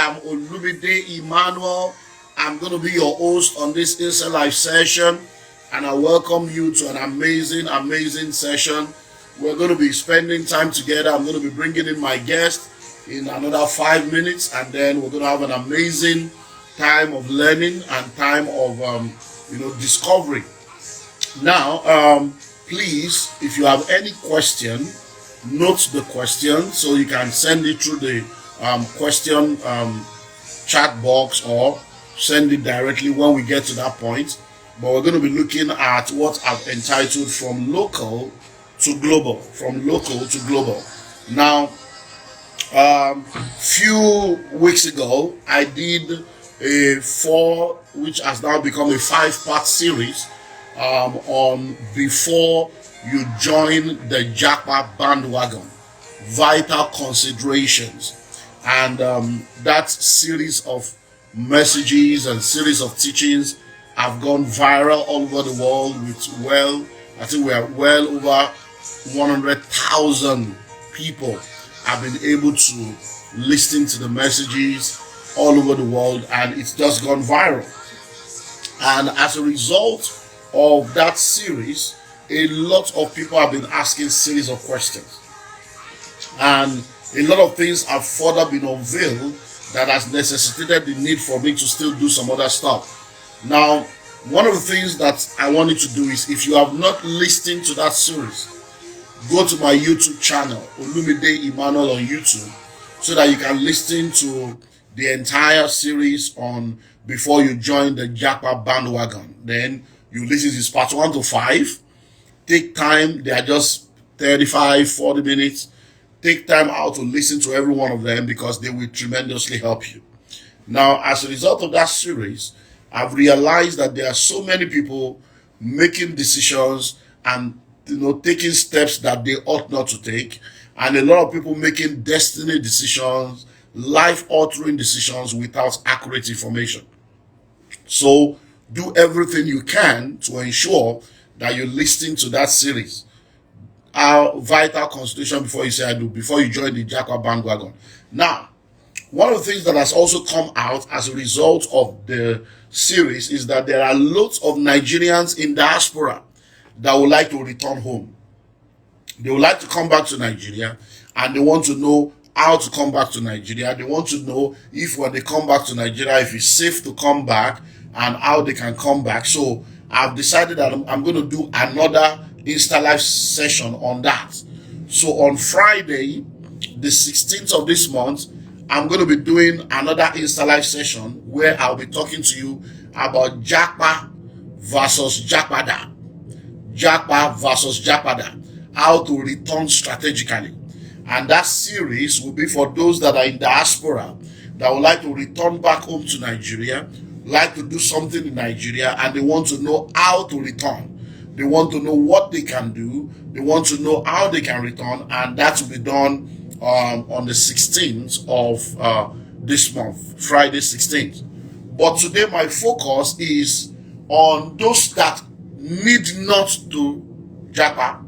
am Olumide Emmanuel. I'm going to be your host on this Insta Live session, and I welcome you to an amazing session. We're going to be spending time together. I'm going to be bringing in my guest in another 5 minutes, and then we're going to have an amazing time of learning and time of discovery. Now, please, if you have any question, note the question so you can send it through the question chat box, or send it directly when we get to that point. But we're going to be looking at what I've entitled from local to global. Now, few weeks ago, I did which has now become a 5-part series on before you join the Jackpot bandwagon, vital considerations. And that series of messages and series of teachings have gone viral all over the world I think we are well over 100,000 people have been able to listen to the messages all over the world, and it's just gone viral. And as a result of that series, a lot of people have been asking series of questions, and a lot of things have further been unveiled that has necessitated the need for me to still do some other stuff. Now, one of the things that I want you to do is, if you have not listened to that series, go to my YouTube channel, Olumide Emmanuel on YouTube, so that you can listen to the entire series on before you join the Jackpot bandwagon. Then you listen to part 1 to 5. Take time, they are just 35-40 minutes. Take time out to listen to every one of them, because they will tremendously help you. Now, as a result of that series, I've realized that there are so many people making decisions and taking steps that they ought not to take, and a lot of people making destiny decisions, life-altering decisions without accurate information. So do everything you can to ensure that you're listening to that series. Our vital constitution before you say I do, before you join the Jackpot bandwagon. Now, one of the things that has also come out as a result of the series is that there are lots of Nigerians in diaspora that would like to return home. They would like to come back to Nigeria, and they want to know how to come back to Nigeria. They want to know if when they come back to Nigeria, if it's safe to come back and how they can come back. So I've decided that I'm going to do another Insta Live session on that. So on Friday, the 16th of this month, I'm going to be doing another Insta Live session where I'll be talking to you about Jackpot versus Jackpada. Jackpot versus Jackpada. How to return strategically. And that series will be for those that are in diaspora that would like to return back home to Nigeria, like to do something in Nigeria, and they want to know how to return. They want to know what they can do. They want to know how they can return, and that will be done on the 16th of this month, Friday 16th. But today my focus is on those that need not to jackpot,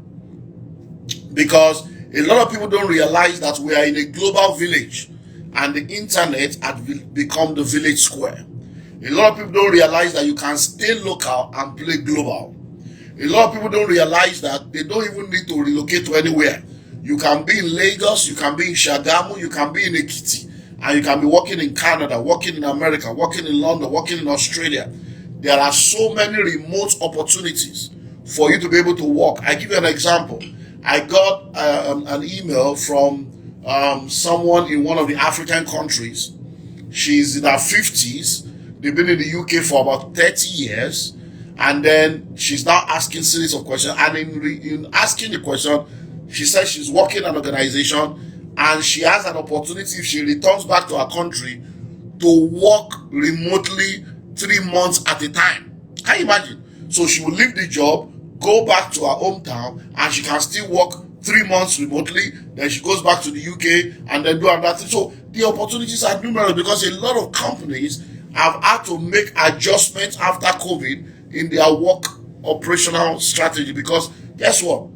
because a lot of people don't realize that we are in a global village, and the internet has become the village square. A lot of people don't realize that you can stay local and play global. A lot of people don't realize that they don't even need to relocate to anywhere. You can be in Lagos, you can be in Shagamu, you can be in Ekiti, and you can be working in Canada, working in America, working in London, working in Australia. There are so many remote opportunities for you to be able to work. I give you an example. I got an email from someone in one of the African countries. She's in her 50s. They've been in the UK for about 30 years. And then she's now asking series of questions. And in asking the question, she says she's working in an organization, and she has an opportunity, if she returns back to her country, to work remotely 3 months at a time. Can you imagine? So she will leave the job, go back to her hometown, and she can still work 3 months remotely. Then she goes back to the UK and then do another thing. So the opportunities are numerous, because a lot of companies have had to make adjustments after COVID in their work operational strategy, because guess what?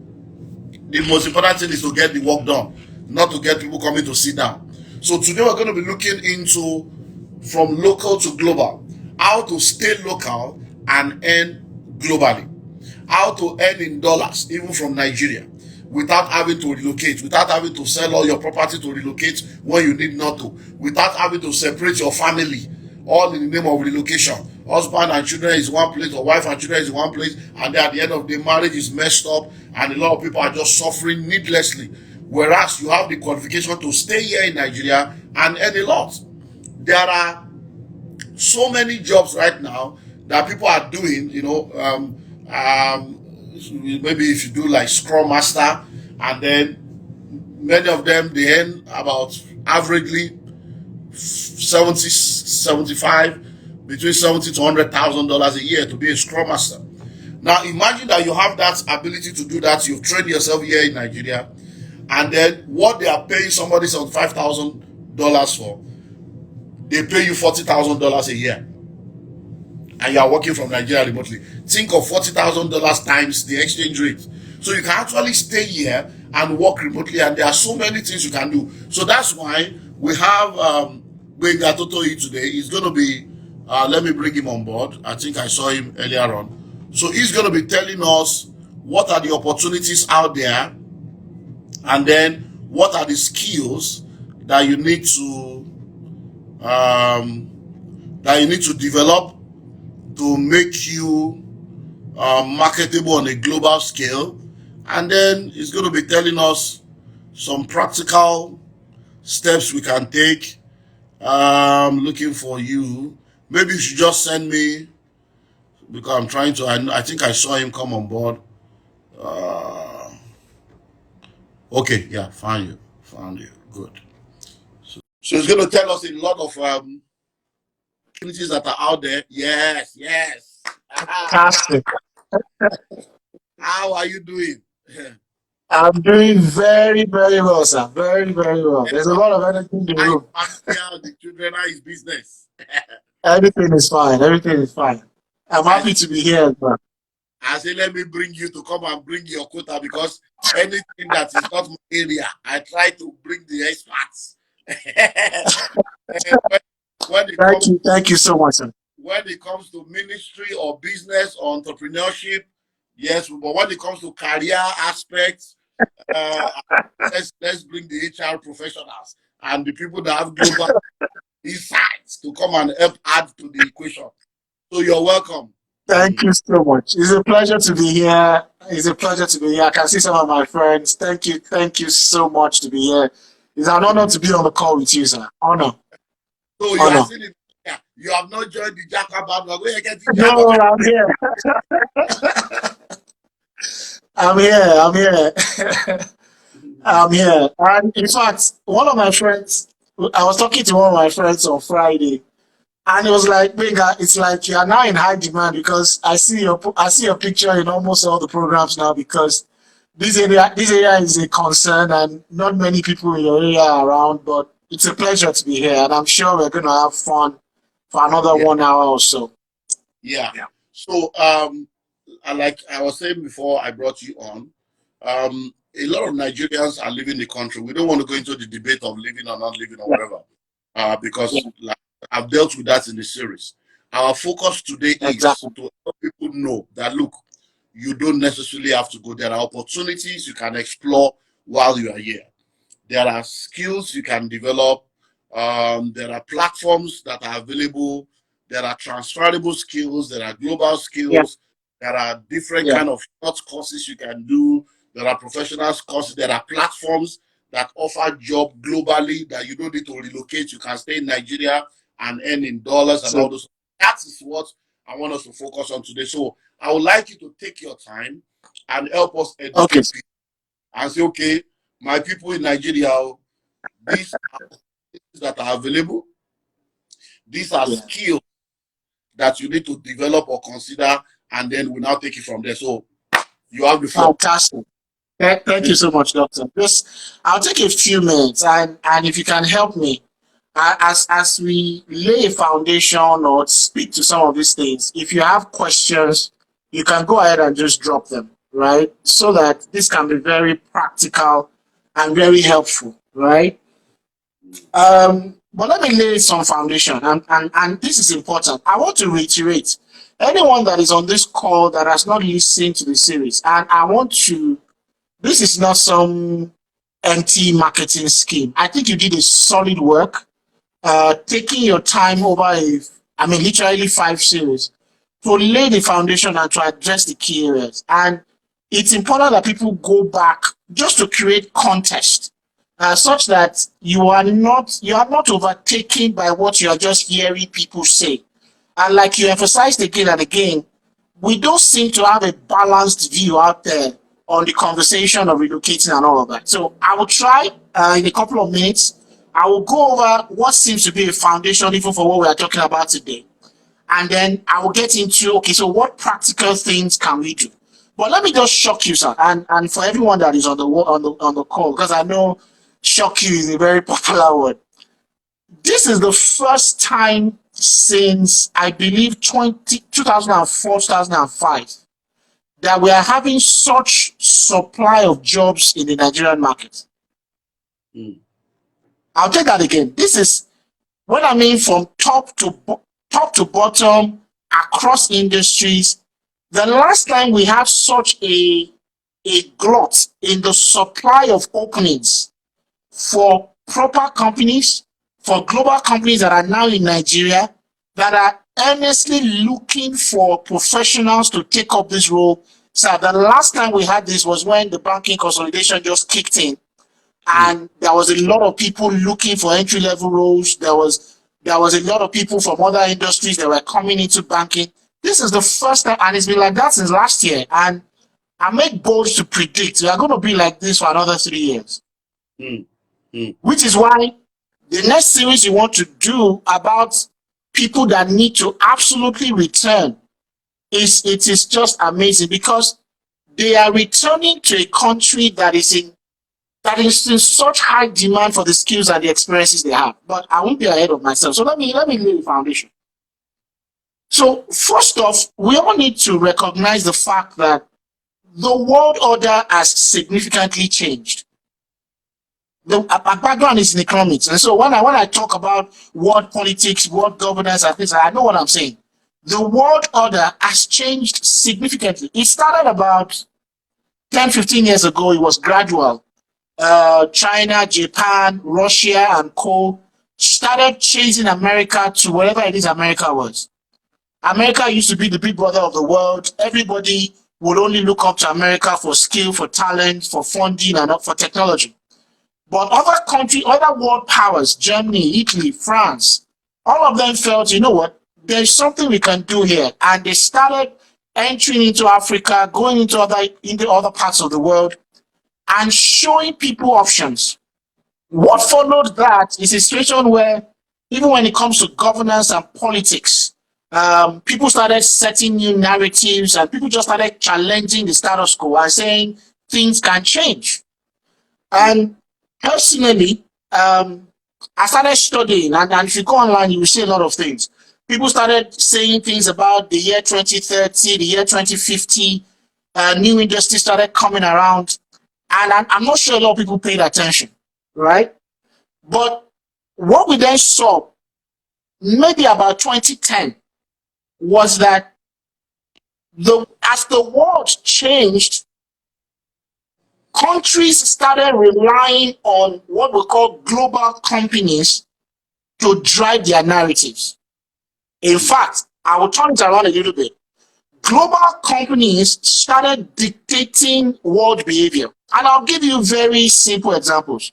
The most important thing is to get the work done, not to get people coming to sit down. So today we're going to be looking into from local to global, how to stay local and earn globally, how to earn in dollars even from Nigeria without having to relocate, without having to sell all your property to relocate when you need not to, without having to separate your family, all in the name of relocation. Husband and children is one place, or wife and children is one place, and then at the end of the marriage is messed up, and a lot of people are just suffering needlessly. Whereas you have the qualification to stay here in Nigeria and earn a lot. There are so many jobs right now that people are doing, maybe if you do like Scrum Master, and then many of them they earn about averagely 70, 75, between 70 to $100,000 a year to be a Scrum Master. Now imagine that you have that ability to do that. You've trained yourself here in Nigeria, and then what they are paying somebody $75,000 for, they pay you $40,000 a year, and you are working from Nigeria remotely. Think of $40,000 times the exchange rate. So you can actually stay here and work remotely, and there are so many things you can do. So that's why we have Benga Totoi today. He's going to be, let me bring him on board. I think I saw him earlier on. So he's going to be telling us what are the opportunities out there, and then what are the skills that you need to develop to make you marketable on a global scale. And then he's going to be telling us some practical steps we can take. Looking for you. Maybe you should just send me, because I'm trying to, I think I saw him come on board. Okay, yeah, found you, good. So he's going to tell us a lot of opportunities that are out there. Yes. Fantastic. How are you doing? I'm doing very, very well, sir. Very, very well. There's a lot of energy in the room. The children are his business. Everything is fine. Everything is fine. I'm happy to be here as well. I say, let me bring you to come and bring your quota, because anything that is not my area, I try to bring the experts. Thank you so much, sir. When it comes to ministry or business or entrepreneurship, yes, but when it comes to career aspects, let's bring the HR professionals and the people that have global insights to come and help add to the equation. So you're welcome. Thank you so much. It's a pleasure to be here. It's a pleasure to be here. I can see some of my friends. Thank you so much to be here. It's an honor to be on the call with you, sir. Honor. So you are still in, you have not joined the Jacka band. No, I'm here. I'm here. I'm here. And in fact, one of my friends, I was talking to one of my friends on Friday, and it was like, Benga, it's like you are now in high demand, because I see your picture in almost all the programs now, because this area is a concern, and not many people in your area are around. But it's a pleasure to be here, and I'm sure we're going to have fun for another 1 hour or so. Yeah. So like I was saying before I brought you on, a lot of Nigerians are leaving the country. We don't want to go into the debate of living or not living or whatever, because like, I've dealt with that in the series. Our focus today is to help people know that, look, you don't necessarily have to go. There are opportunities you can explore while you are here. There are skills you can develop. There are platforms that are available. There are transferable skills. There are global skills. There are different kind of short courses you can do. There are professional courses. There are platforms that offer job globally that you don't need to relocate. You can stay in Nigeria and earn in dollars and all those. That is what I want us to focus on today. So I would like you to take your time and help us educate people and say, okay, my people in Nigeria, these are things that are available. These are skills that you need to develop or consider, and then we'll now take it from there. So you have the floor. Fantastic. Thank you so much, Doctor. I'll take a few minutes, and if you can help me, as we lay a foundation or speak to some of these things, if you have questions, you can go ahead and just drop them, right? So that this can be very practical and very helpful, right? But let me lay some foundation, and this is important. I want to reiterate anyone that is on this call that has not listened to the series, and I want to, this is not some empty marketing scheme. I think you did a solid work, taking your time over I mean, literally 5 series to lay the foundation and to address the key areas. And it's important that people go back just to create context, such that you are not overtaken by what you are just hearing people say. And like you emphasized again and again, we don't seem to have a balanced view out there on the conversation of relocating and all of that. So I will try in a couple of minutes. I will go over what seems to be a foundation even for what we are talking about today. And then I will get into, okay, so what practical things can we do? But let me just shock you, sir, and for everyone that is on the call, because I know shock you is a very popular word. This is the first time since I believe 2004, 2005 that we are having such supply of jobs in the Nigerian market. Mm. I'll take that again. This is what I mean from top to bottom across industries. The last time we had such a glut in the supply of openings for proper companies, for global companies that are now in Nigeria, that are earnestly looking for professionals to take up this role. So the last time we had this was when the banking consolidation just kicked in, and there was a lot of people looking for entry level roles. There was a lot of people from other industries that were coming into banking. This is the first time, and it's been like that since last year. And I make bold to predict we are going to be like this for another 3 years. Mm. Mm. Which is why the next series you want to do about people that need to absolutely return it is just amazing, because they are returning to a country that is in such high demand for the skills and the experiences they have. But I won't be ahead of myself. So let me lay the foundation. So first off, we all need to recognize the fact that the world order has significantly changed. My background is in economics, and so when I talk about world politics, world governance, and things, I know what I'm saying. The world order has changed significantly. It started about 10, 15 years ago. It was gradual. China, Japan, Russia, and co started chasing America to wherever it is America was. America used to be the big brother of the world. Everybody would only look up to America for skill, for talent, for funding, and for technology. But other world powers, Germany, Italy, France, all of them felt, you know what, there's something we can do here. And they started entering into Africa, going into other parts of the world, and showing people options. What followed that is a situation where, even when it comes to governance and politics, people started setting new narratives, and people just started challenging the status quo and saying things can change. And personally, I started studying, and if you go online, you will see a lot of things. People started saying things about the year 2030, the year 2050. New industries started coming around, and I'm not sure a lot of people paid attention, right? But what we then saw, maybe about 2010, was that as the world changed, countries started relying on what we call global companies to drive their narratives. In fact, I will turn it around a little bit. Global companies started dictating world behavior. And I'll give you very simple examples.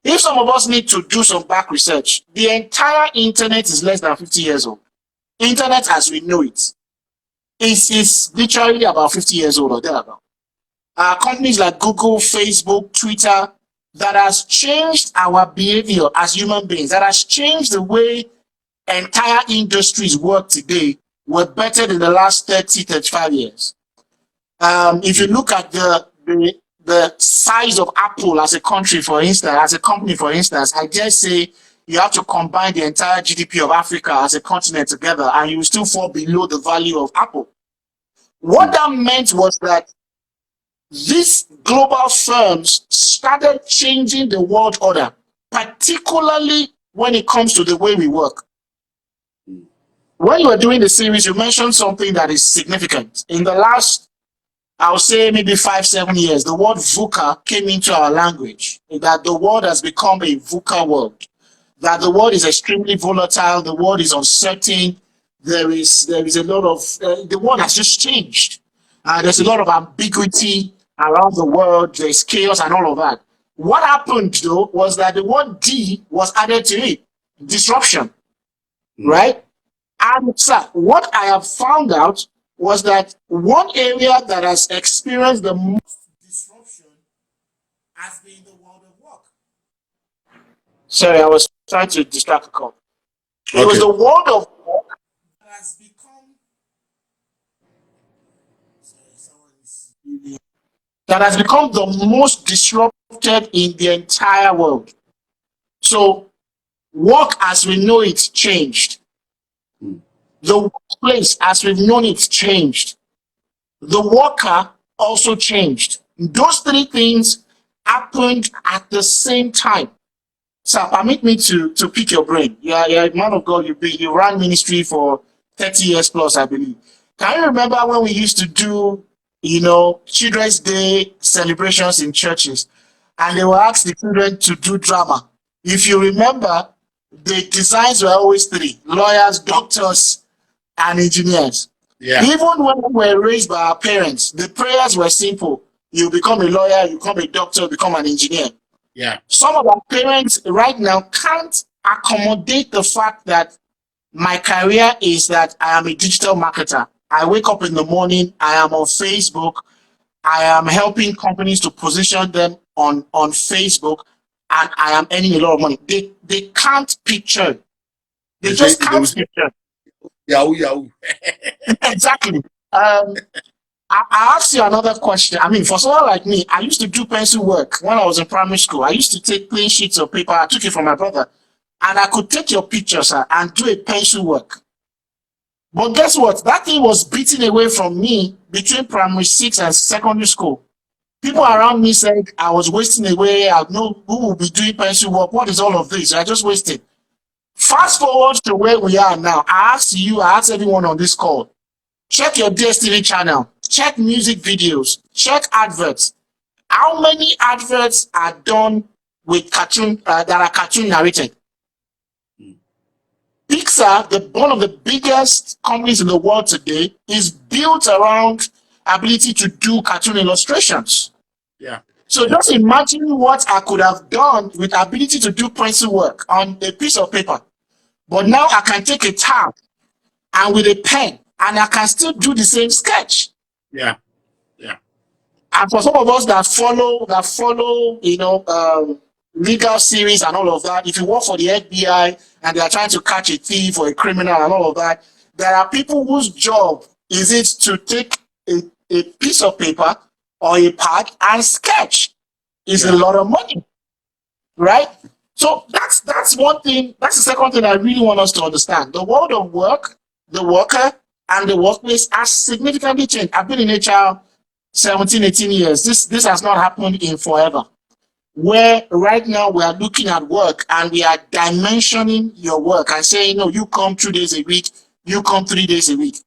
If some of us need to do some back research, the entire internet is less than 50 years old. Internet as we know it is literally about 50 years old or thereabout. Companies like Google, Facebook, Twitter, that has changed our behavior as human beings, that has changed the way entire industries work today, were better than the last 30, 35 years. If you look at the size of Apple as a country, for instance, as a company, for instance, I dare say you have to combine the entire GDP of Africa as a continent together, and you will still fall below the value of Apple. What that meant was that these global firms started changing the world order. particularly when it comes to the way we work. When you were doing the series, you mentioned something that is significant. In the last, I'll say maybe 5-7 years, the word VUCA came into our language, that the world has become a VUCA world, that the world is extremely volatile, the world is uncertain, there is a lot of, the world has just changed. There's a lot of ambiguity around the world, there's chaos and all of that. What happened though was that the word D was added to it, disruption, right? And sir, what I have found out was that one area that has experienced the most disruption has been the world of work. Sorry, I was trying to distract the call. It was Okay. the world of work that has become the most disrupted in the entire world. So work as we know it changed. The workplace as we've known it changed. The worker also changed. Those three things happened at the same time. So permit me to pick your brain. You're a man of God. You ran ministry for 30 years plus, I believe. Can you remember when we used to do, Children's Day celebrations in churches, and they will ask the children to do drama? If you remember, the designs were always three: lawyers, doctors, and engineers. Yeah. Even when we were raised by our parents, the prayers were simple. You become a lawyer, you become a doctor, you become an engineer. Yeah. Some of our parents right now can't accommodate the fact that my career is that I am a digital marketer. I wake up in the morning, I am on Facebook, I am helping companies to position them on Facebook, and I am earning a lot of money. They can't picture. They just can't picture. Yahoo. Exactly. I asked you another question. I mean, for someone like me, I used to do pencil work when I was in primary school. I used to take clean sheets of paper. I took it from my brother, and I could take your pictures and do a pencil work. But guess what? That thing was beaten away from me between primary 6 and secondary school. People around me said I was wasting away. I know who will be doing pencil work. What is all of this? I just wasted. Fast forward to where we are now. I ask everyone on this call, check your DSTV channel, check music videos, check adverts. How many adverts are done with cartoon that are cartoon narrated? Pixar, one of the biggest companies in the world today, is built around ability to do cartoon illustrations. Yeah. So just imagine what I could have done with ability to do pencil work on a piece of paper. But now I can take a tab and with a pen, and I can still do the same sketch. Yeah. And for some of us that follow, legal series and all of that, if you work for the FBI and they are trying to catch a thief or a criminal and all of that, there are people whose job is it to take a piece of paper or a pad and sketch. It's a lot of money, right? So that's one thing. That's the second thing I really want us to understand. The world of work, the worker, and the workplace has significantly changed. I've been in HR 17, 18 years. This has not happened in forever. Where right now we are looking at work and we are dimensioning your work and saying, no, you come 2 days a week, you come 3 days a week.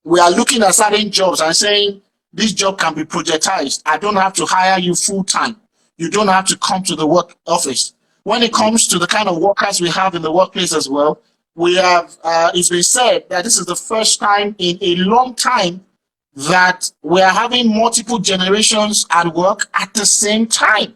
We are looking at certain jobs and saying, this job can be projectized. I don't have to hire you full time. You don't have to come to the work office. When it comes to the kind of workers we have in the workplace as well, we have, it's been said that this is the first time in a long time that we are having multiple generations at work at the same time.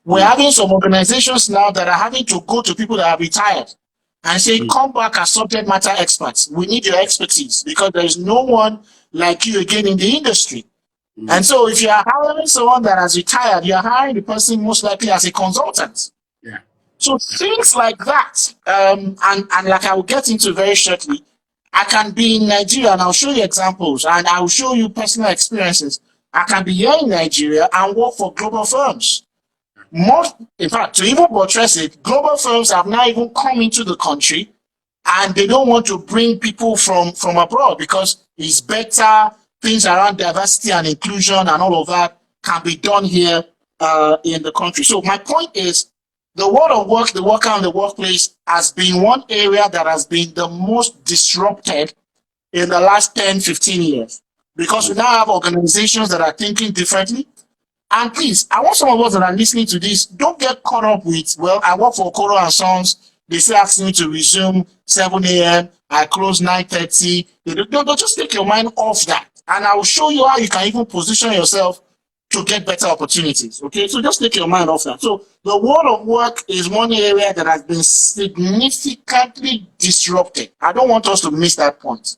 We're having some organizations now that are having to go to people that are retired and say, come back as subject matter experts. We need your expertise because there is no one like you again in the industry. And so if you are hiring someone that has retired, you are hiring the person most likely as a consultant. Yeah. So things like that, and like I will get into very shortly, I can be in Nigeria and I'll show you examples and I'll show you personal experiences. I can be here in Nigeria and work for global firms. In fact, to even buttress it, global firms have now even come into the country and they don't want to bring people from abroad because it's better. Things around diversity and inclusion and all of that can be done here in the country. So my point is, The world of work, the worker and the workplace has been one area that has been the most disrupted in the last 10, 15 years. Because we now have organizations that are thinking differently. And please, I want some of us that are listening to this, don't get caught up with, well, I work for Okoro and Sons. They say asking me to resume 7 a.m. I close 9:30. Don't just take your mind off that. And I will show you how you can even position yourself to get better opportunities. Okay, so just take your mind off that. So the world of work is one area that has been significantly disrupted. I don't want us to miss that point.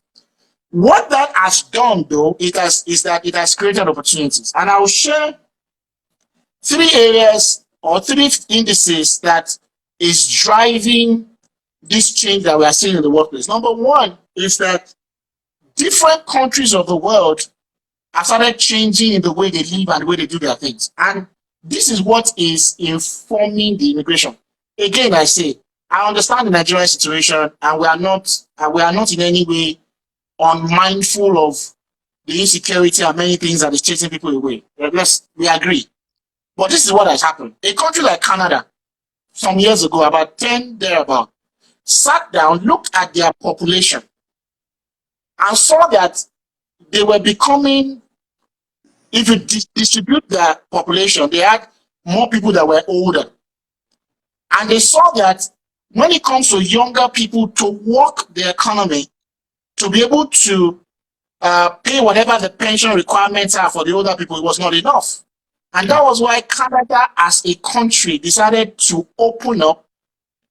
What that has done, though, it has created opportunities. And I will share 3 areas or 3 indices that is driving this change that we are seeing in the workplace. Number 1 is that different countries of the world have started changing in the way they live and the way they do their things. And this is what is informing the immigration. Again, I say, I understand the Nigerian situation, and we are not in any way unmindful of the insecurity and many things that is chasing people away. We agree. But this is what has happened. A country like Canada, some years ago, about 10 thereabout, sat down, looked at their population, and saw that they were becoming, if you distribute their population, they had more people that were older. And they saw that when it comes to younger people to work the economy, to be able to pay whatever the pension requirements are for the older people, it was not enough. And that was why Canada as a country decided to open up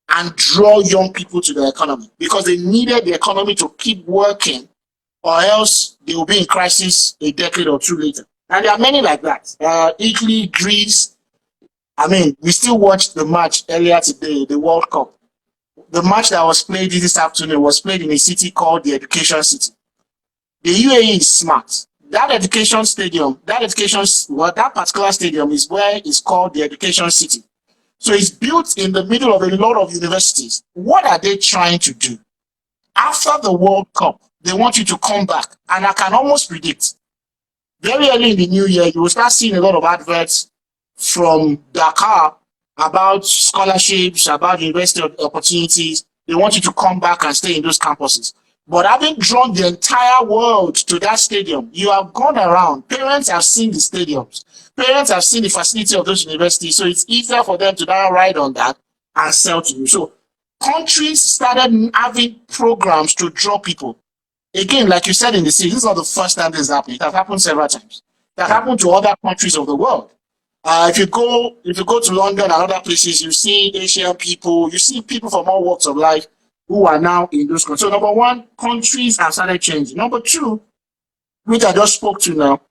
and draw young people to the economy, because they needed the economy to keep working, or else they will be in crisis a decade or 2 later. And there are many like that. Italy, Greece. I mean, we still watched the match earlier today, the World Cup. The match that was played this afternoon was played in a city called the Education City. The UAE is smart. That particular stadium is where it's called the Education City. So it's built in the middle of a lot of universities. What are they trying to do? After the World Cup, they want you to come back. And I can almost predict, very early in the new year, you will start seeing a lot of adverts from Dakar about scholarships, about university opportunities. They want you to come back and stay in those campuses. But having drawn the entire world to that stadium, you have gone around. Parents have seen the stadiums. Parents have seen the facility of those universities. So it's easier for them to now ride on that and sell to you. So countries started having programs to draw people. Again, like you said in the series, this is not the first time this is happening. It has happened several times. That happened to other countries of the world. If you go to London and other places, you see Asian people, you see people from all walks of life who are now in those countries. So number 1, countries have started changing. Number 2, which I just spoke to now,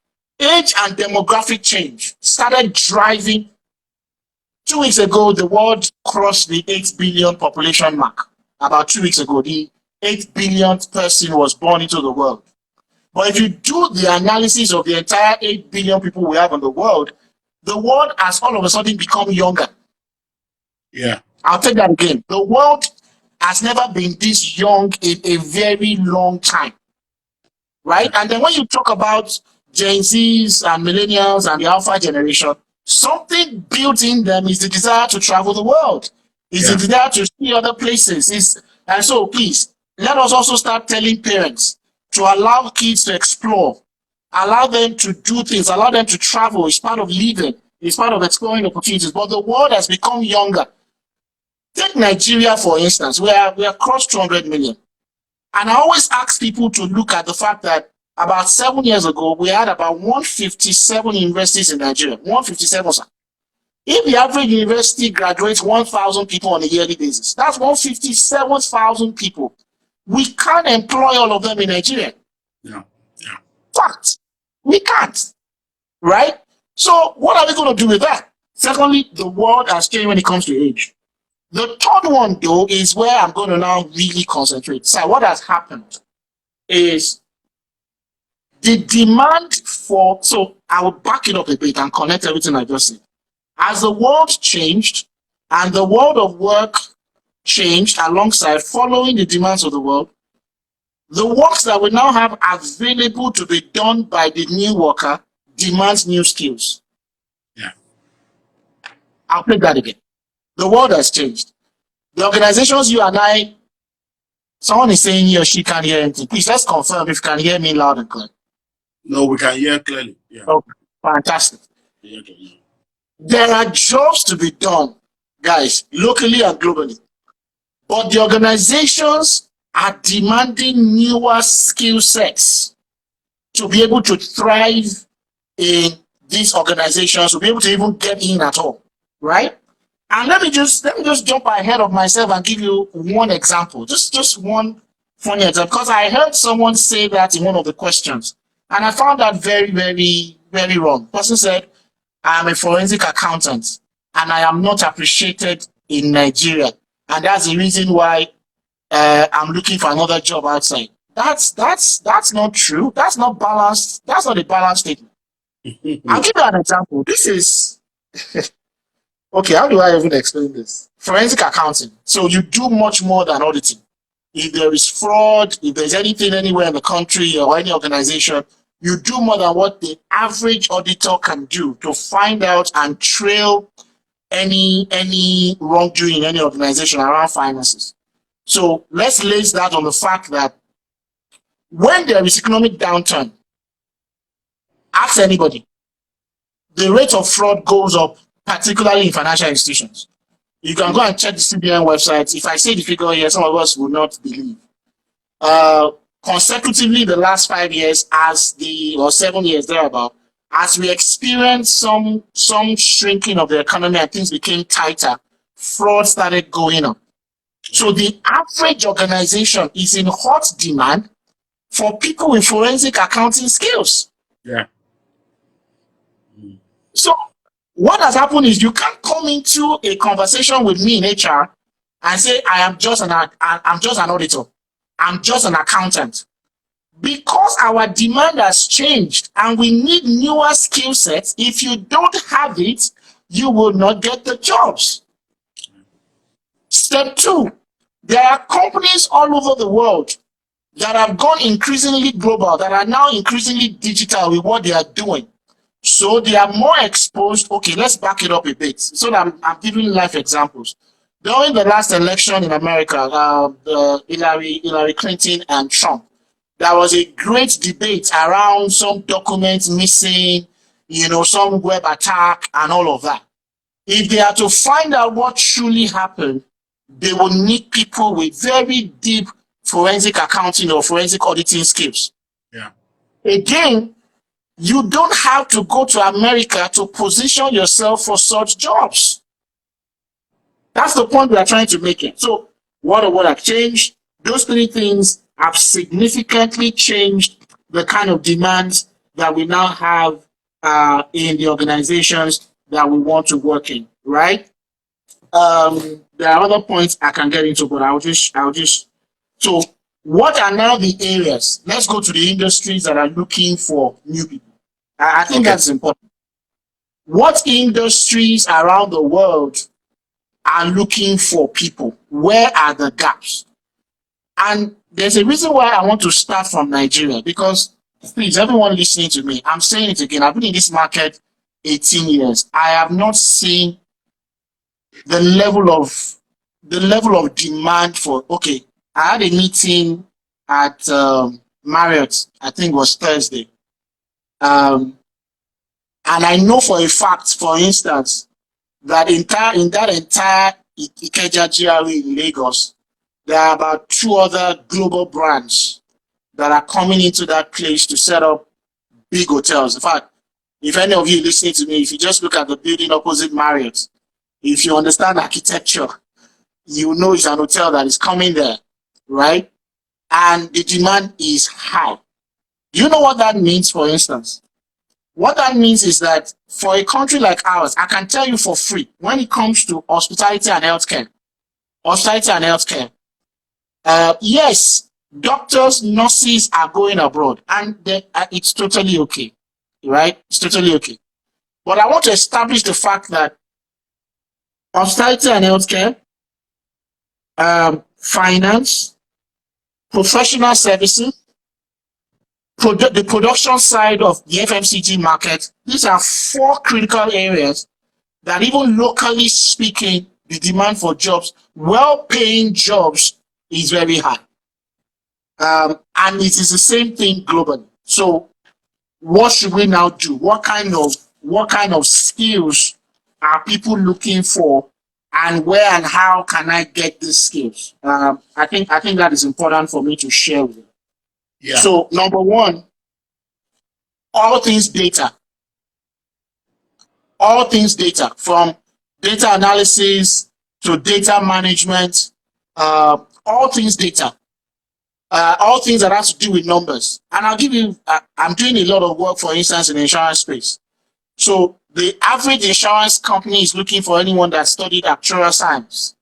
age and demographic change started driving. 2 weeks ago, the world crossed the 8 billion population mark. About 2 weeks ago, the 8 billionth person was born into the world. But if you do the analysis of the entire 8 billion people we have in the world has all of a sudden become younger. Yeah. I'll take that again. The world has never been this young in a very long time. Right? And then when you talk about Gen Zs and millennials and the alpha generation, something built in them is the desire to travel the world. Is the desire to see other places. And so please, let us also start telling parents to allow kids to explore, allow them to do things, allow them to travel. It's part of living. It's part of exploring opportunities. But the world has become younger. Take Nigeria, for instance. We are crossed 200 million. And I always ask people to look at the fact that about 7 years ago, we had about 157 universities in Nigeria. 157, sir. If the average university graduates 1,000 people on a yearly basis, that's 157,000 people. We can't employ all of them in Nigeria. Yeah. Fact. We can't. Right? So what are we going to do with that? Secondly, the world has changed when it comes to age. The third one, though, is where I'm going to now really concentrate. So what has happened is the demand for, so I will back it up a bit and connect everything I just said. As the world changed and the world of work changed alongside, following the demands of the world, the works that we now have available to be done by the new worker demands new skills. Yeah. I'll take that again. The world has changed. The organizations you and I, someone is saying he or she can't hear anything. Please let's confirm if you can hear me loud and clear. No, we can hear clearly. Yeah. Okay, fantastic. Yeah, okay, yeah. There are jobs to be done, guys, locally and globally. But the organizations are demanding newer skill sets to be able to thrive in these organizations, to be able to even get in at all, right? And let me just jump ahead of myself and give you one example, just one funny example, because I heard someone say that in one of the questions, and I found that very, very, very wrong. The person said, I'm a forensic accountant and I am not appreciated in Nigeria. And that's the reason why I'm looking for another job outside. That's not true. That's not balanced. That's not a balanced statement. I'll give you an example. This is okay. How do I even explain this? Forensic accounting. So you do much more than auditing. If there is fraud, if there's anything anywhere in the country or any organization, you do more than what the average auditor can do to find out and trail any wrongdoing in any organization around finances. So let's lay that on the fact that when there is economic downturn, ask anybody, the rate of fraud goes up, particularly in financial institutions. You can go and check the CBN website. If I say the figure here, some of us will not believe. Consecutively, the last 5 years, or 7 years thereabout, as we experienced some shrinking of the economy and things became tighter, fraud started going up. So the average organization is in hot demand for people with forensic accounting skills. Yeah. So what has happened is you can't come into a conversation with me in HR and say, I'm just an auditor. I'm just an accountant. Because our demand has changed and we need newer skill sets, if you don't have it, you will not get the jobs. Step 2, there are companies all over the world that have gone increasingly global, that are now increasingly digital with what they are doing. So they are more exposed. Okay, let's back it up a bit. So that I'm giving life examples. During the last election in America, Hillary Clinton and Trump, there was a great debate around some documents missing, some web attack and all of that. If they are to find out what truly happened, they will need people with very deep forensic accounting or forensic auditing skills. Yeah. Again, you don't have to go to America to position yourself for such jobs. That's the point we are trying to make it. So what have changed? Those 3 things have significantly changed the kind of demands that we now have in the organizations that we want to work in, right? There are other points I can get into, but I'll just. So what are now the areas? Let's go to the industries that are looking for new people. I think that's important. What industries around the world are looking for people? Where are the gaps? And there's a reason why I want to start from Nigeria, because please, everyone listening to me, I'm saying it again, I've been in this market 18 years. I have not seen the level of demand for, I had a meeting at Marriott, I think it was Thursday. And I know for a fact, for instance, that in that entire Ikeja GRA in Lagos, there are about 2 other global brands that are coming into that place to set up big hotels. In fact, if any of you listening to me, if you just look at the building opposite Marriott, if you understand architecture, you know it's an hotel that is coming there, right? And the demand is high. Do you know what that means, for instance? What that means is that for a country like ours, I can tell you for free, when it comes to hospitality and healthcare, yes, doctors, nurses are going abroad, and it's totally okay, right? It's totally okay. But I want to establish the fact that hospitality and healthcare, finance, professional services, the production side of the FMCG market, these are 4 critical areas that even locally speaking, the demand for jobs, well-paying jobs, is very high. And it is the same thing globally. So what should we now do? What kind of skills are people looking for, and where and how can I get these skills? I think that is important for me to share with you. Yeah. So number one, all things data. All things data, from data analysis to data management, all things data. All things that has to do with numbers. And I'll give you, I'm doing a lot of work, for instance, in the insurance space. So the average insurance company is looking for anyone that studied actuarial science.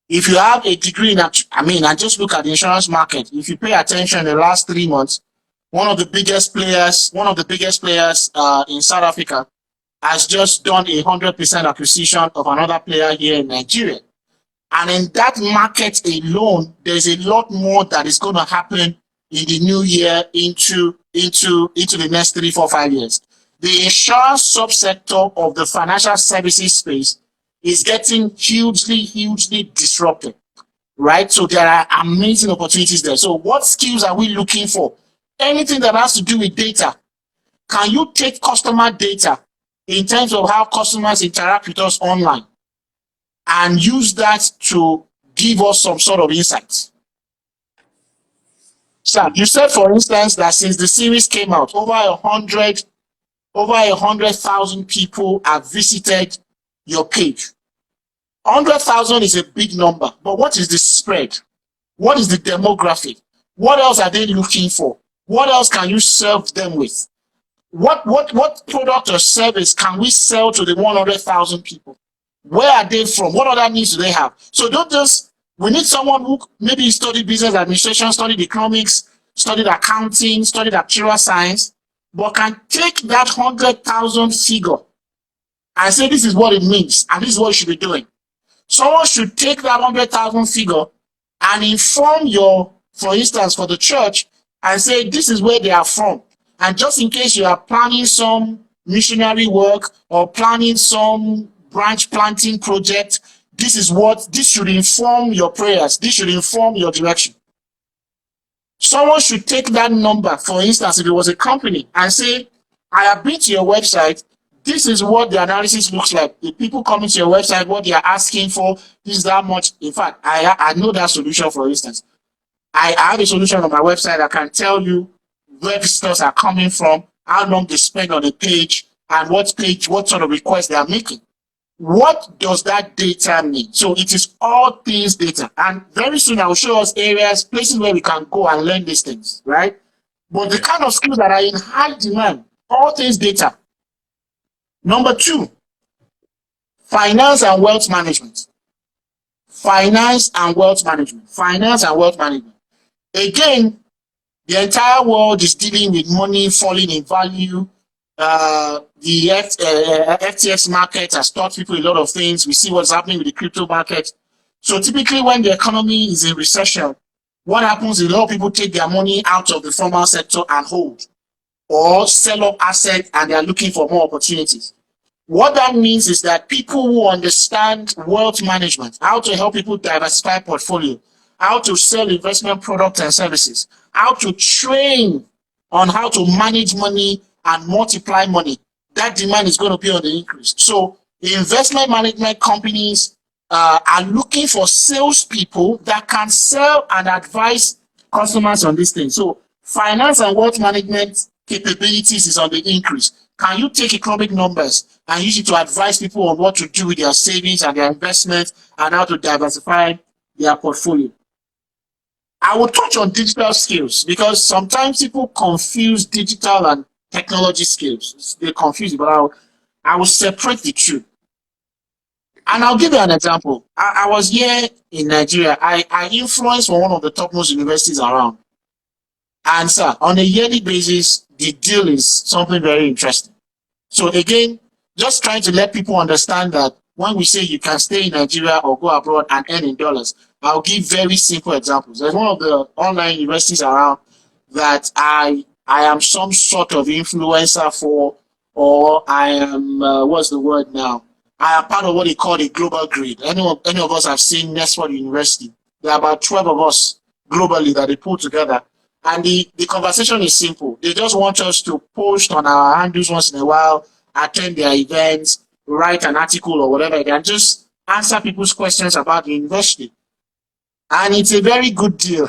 If you have a degree in, and just look at the insurance market. If you pay attention in the last 3 months, one of the biggest players in South Africa has just done 100% acquisition of another player here in Nigeria. And in that market alone, there's a lot more that is going to happen in the new year into the next 3, 4, 5 years. The insurance subsector of the financial services space is getting hugely disrupted, right? So there are amazing opportunities there. So what skills are we looking for? Anything that has to do with data. Can you take customer data in terms of how customers interact with us online and use that to give us some sort of insights? So you said, for instance, that since the series came out, over 100,000 people have visited your page. 100,000 is a big number, but what is the spread? What is the demographic? What else are they looking for? What else can you serve them with? What product or service can we sell to the 100,000 people? Where are they from? What other needs do they have? So we need someone who maybe studied business administration, studied economics, studied accounting, studied actuarial science, but can take that 100,000 figure and say, this is what it means, and this is what you should be doing. Someone should take that 100,000 figure and inform for instance, for the church, and say, this is where they are from. And just in case you are planning some missionary work or planning some branch planting project, this should inform your prayers. This should inform your direction. Someone should take that number, for instance, if it was a company, and say, I have been to your website. This is what the analysis looks like. The people coming to your website, what they are asking for, this is that much. In fact, I know that solution, for instance. I have a solution on my website that can tell you where visitors are coming from, how long they spend on a page, and what sort of requests they are making. What does that data mean? So it is all things data. And very soon I will show us places where we can go and learn these things, right? But the kind of skills that are in high demand, all things data. Number 2, finance and wealth management. Finance and wealth management. Finance and wealth management. Again, the entire world is dealing with money falling in value. The FTX market has taught people a lot of things. We see what's happening with the crypto market. So typically when the economy is in recession, what happens is a lot of people take their money out of the formal sector and hold, or sell up assets, and they are looking for more opportunities. What that means is that people who understand wealth management, how to help people diversify portfolio, how to sell investment products and services, how to train on how to manage money and multiply money, that demand is going to be on the increase. So investment management companies are looking for salespeople that can sell and advise customers on this thing. So finance and wealth management capabilities is on the increase. Can you take economic numbers and use it to advise people on what to do with their savings and their investments and how to diversify their portfolio? I will touch on digital skills because sometimes people confuse digital and technology skills. They confuse it, but I will separate the two. And I'll give you an example. I was here in Nigeria. I influenced for one of the topmost universities around. And sir, on a yearly basis, the deal is something very interesting. So again, just trying to let people understand that when we say you can stay in Nigeria or go abroad and earn in dollars, I'll give very simple examples. There's one of the online universities around that I am some sort of influencer for, or I am, what's the word now? I am part of what they call the global grid. Any of us have seen Nesford University. There are about 12 of us globally that they put together. And the conversation is simple. They just want us to post on our handles once in a while, attend their events, write an article or whatever, and just answer people's questions about the university. And it's a very good deal.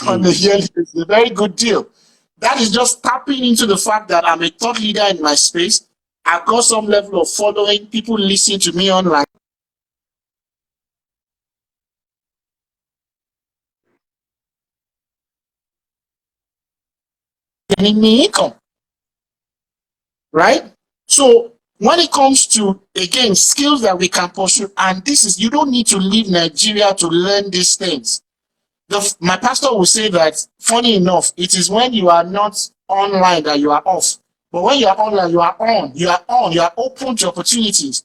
On the yearly, it's a very good deal. That is just tapping into the fact that I'm a thought leader in my space. I've got some level of following. People listen to me online. Getting me income, right? So when it comes to, again, skills that we can pursue, and this is, you don't need to leave Nigeria to learn these things. My pastor will say that, funny enough, it is when you are not online that you are off. But when you are online, you are on. You are on. You are open to opportunities.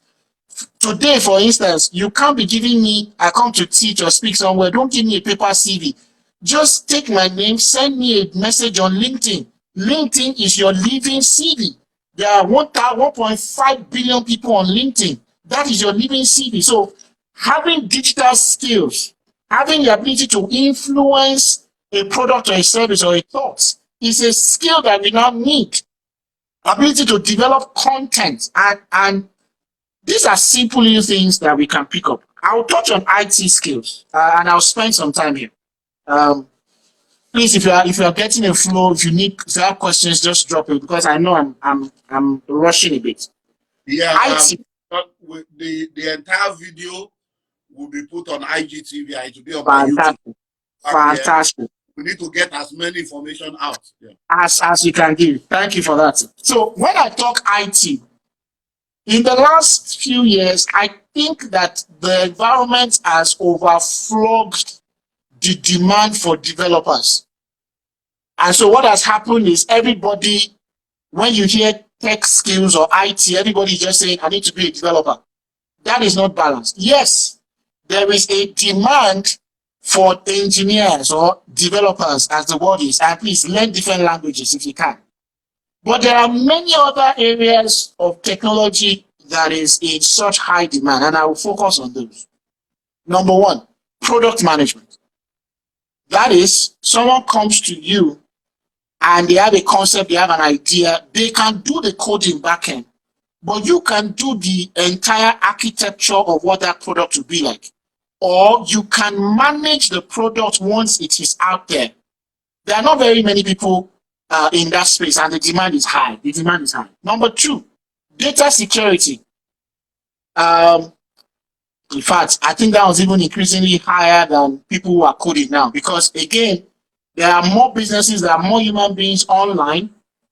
Today, for instance, you can't be giving me, I come to teach or speak somewhere, don't give me a paper CV. Just take my name, send me a message on LinkedIn. LinkedIn is your living CV. There are 1.5 billion people on LinkedIn. That is your living CV. So having digital skills, having the ability to influence a product or a service or a thought is a skill that we now need. Ability to develop content, and these are simple little things that we can pick up. I'll touch on IT skills, and I'll spend some time here. Um, Please, if you are getting a flow, if you have questions, just drop it because I know I'm rushing a bit. Yeah, IT, the entire video will be put on IGTV. It will be on my YouTube. fantastic, fantastic. We need to get as many information out. Yeah. As you can give. Thank you for that. So when I talk IT, in the last few years, I think that the environment has overflowed the demand for developers. And so what has happened is everybody, when you hear tech skills or IT, everybody just saying, I need to be a developer. That is not balanced. Yes, there is a demand for engineers or developers, as the word is, and please learn different languages if you can. But there are many other areas of technology that is in such high demand, and I will focus on those. Number one, product management. That is, someone comes to you and they have a concept, they have an idea, they can do the coding backend, but you can do the entire architecture of what that product will be like. Or you can manage the product once it is out there. There are not very many people in that space, and the demand is high. The demand is high. Number two, data security. In fact, I think that was even increasingly higher than people who are coding now, because again, there are more businesses, there are more human beings online.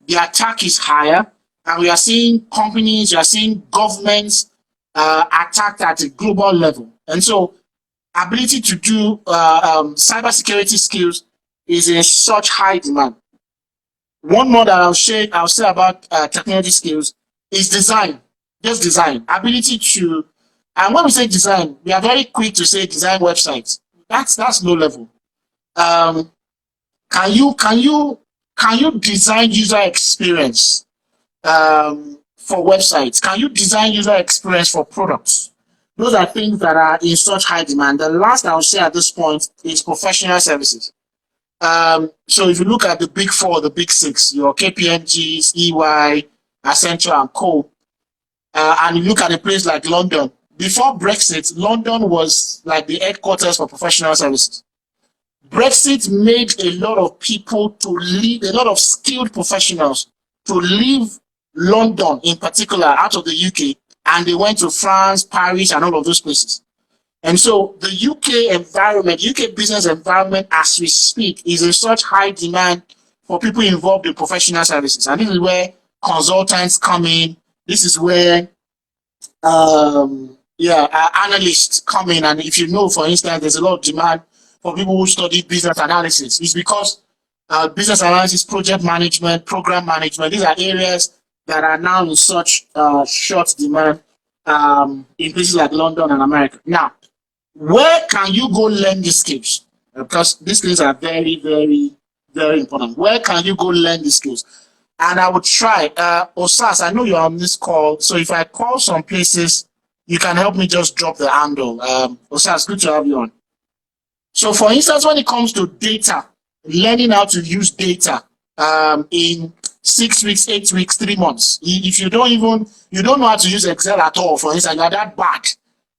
The attack is higher, and we are seeing companies, we are seeing governments attacked at a global level. And so, ability to do cybersecurity skills is in such high demand. One more that I'll say about technology skills is design. Just design. Ability to, and when we say design, we are very quick to say design websites. That's low level. Can you design user experience for websites? Can you design user experience for products? Those are things that are in such high demand. The last I'll say at this point is professional services. So if you look at the big four, the big six, your KPMGs, EY, Accenture, and Co., and you look at a place like London, before Brexit, London was like the headquarters for professional services. Brexit made a lot of people to leave, a lot of skilled professionals to leave London in particular out of the UK, and they went to France, Paris, and all of those places. And so the UK environment, UK business environment as we speak is in such high demand for people involved in professional services. And this is where consultants come in. This is where analysts come in. And if you know, for instance, there's a lot of demand for people who study business analysis. It's because business analysis, project management, program management, these are areas that are now in such short demand in places like London and America. Now, where can you go learn these skills? Because these skills are very, very, very important. Where can you go learn these skills? and I would try. Osas, I know you're on this call, so if I call some places, you can help me just drop the handle. Osas, good to have you on. So for instance, when it comes to data, learning how to use data in 6 weeks, 8 weeks, 3 months. If you don't know how to use Excel at all, for instance, you're that bad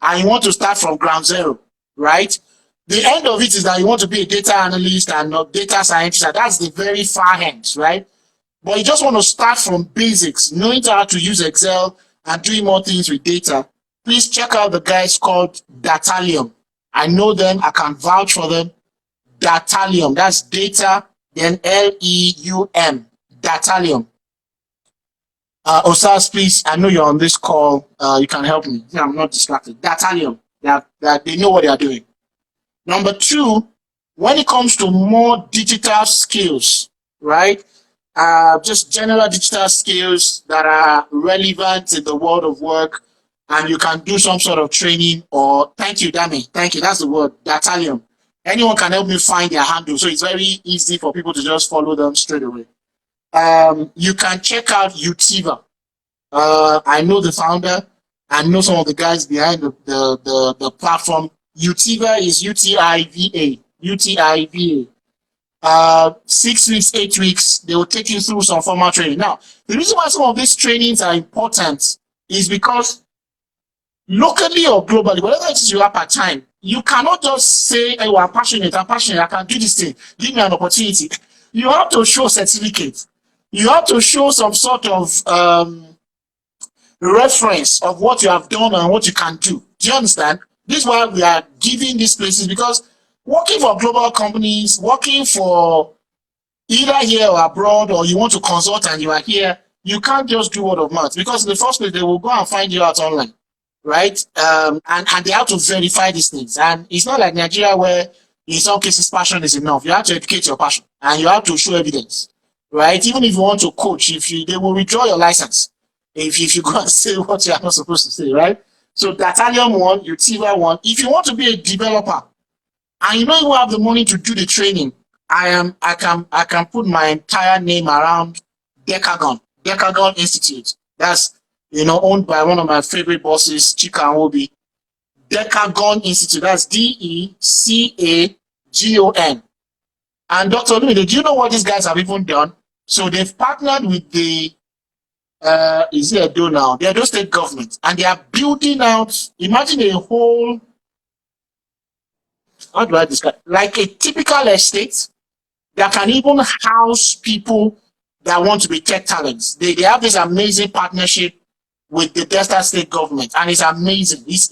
and you want to start from ground zero, right? The end of it is that you want to be a data analyst and not data scientist, and that's the very far end, right? But you just want to start from basics, knowing how to use Excel and doing more things with data. Please check out the guys called Datalium. I know them, I can vouch for them. Datalium, that's data, then Leum, Datalium. Osas, please, I know you're on this call. You can help me. Yeah, I'm not distracted. Datalium, that they know what they are doing. Number two, when it comes to more digital skills, right? Just general digital skills that are relevant in the world of work, and you can do some sort of training or thank you, Dami. Thank you. That's the word, Datalium. Anyone can help me find their handle, so it's very easy for people to just follow them straight away. You can check out Utiva. I know the founder. I know some of the guys behind the platform. Utiva is UTIVA. UTIVA. 6 weeks, 8 weeks, they will take you through some formal training. Now, the reason why some of these trainings are important is because locally or globally, whatever it is you have at time, you cannot just say, hey, I'm passionate, I can do this thing, give me an opportunity. You have to show certificate. You have to show some sort of reference of what you have done and what you can do. Do you understand? This is why we are giving these places, because working for global companies, working for either here or abroad, or you want to consult and you are here, you can't just do word of mouth, because in the first place, they will go and find you out online, right? And they have to verify these things. And it's not like Nigeria where in some cases passion is enough. You have to educate your passion and you have to show evidence, right? Even if you want to coach, they will withdraw your license if you go and say what you are not supposed to say, right? So Datalium one, Utiva one. If you want to be a developer and you don't even have the money to do the training, I can put my entire name around Decagon Institute. That's owned by one of my favorite bosses, Chika Obi. Decagon Institute. That's DECAGON. And Dr. Olumide, do you know what these guys have even done? So they've partnered with the is it Edo now? The Edo state government, and they are building out. Imagine a whole, how do I describe? Like a typical estate that can even house people that want to be tech talents. They have this amazing partnership with the Delta state government, and it's amazing. It's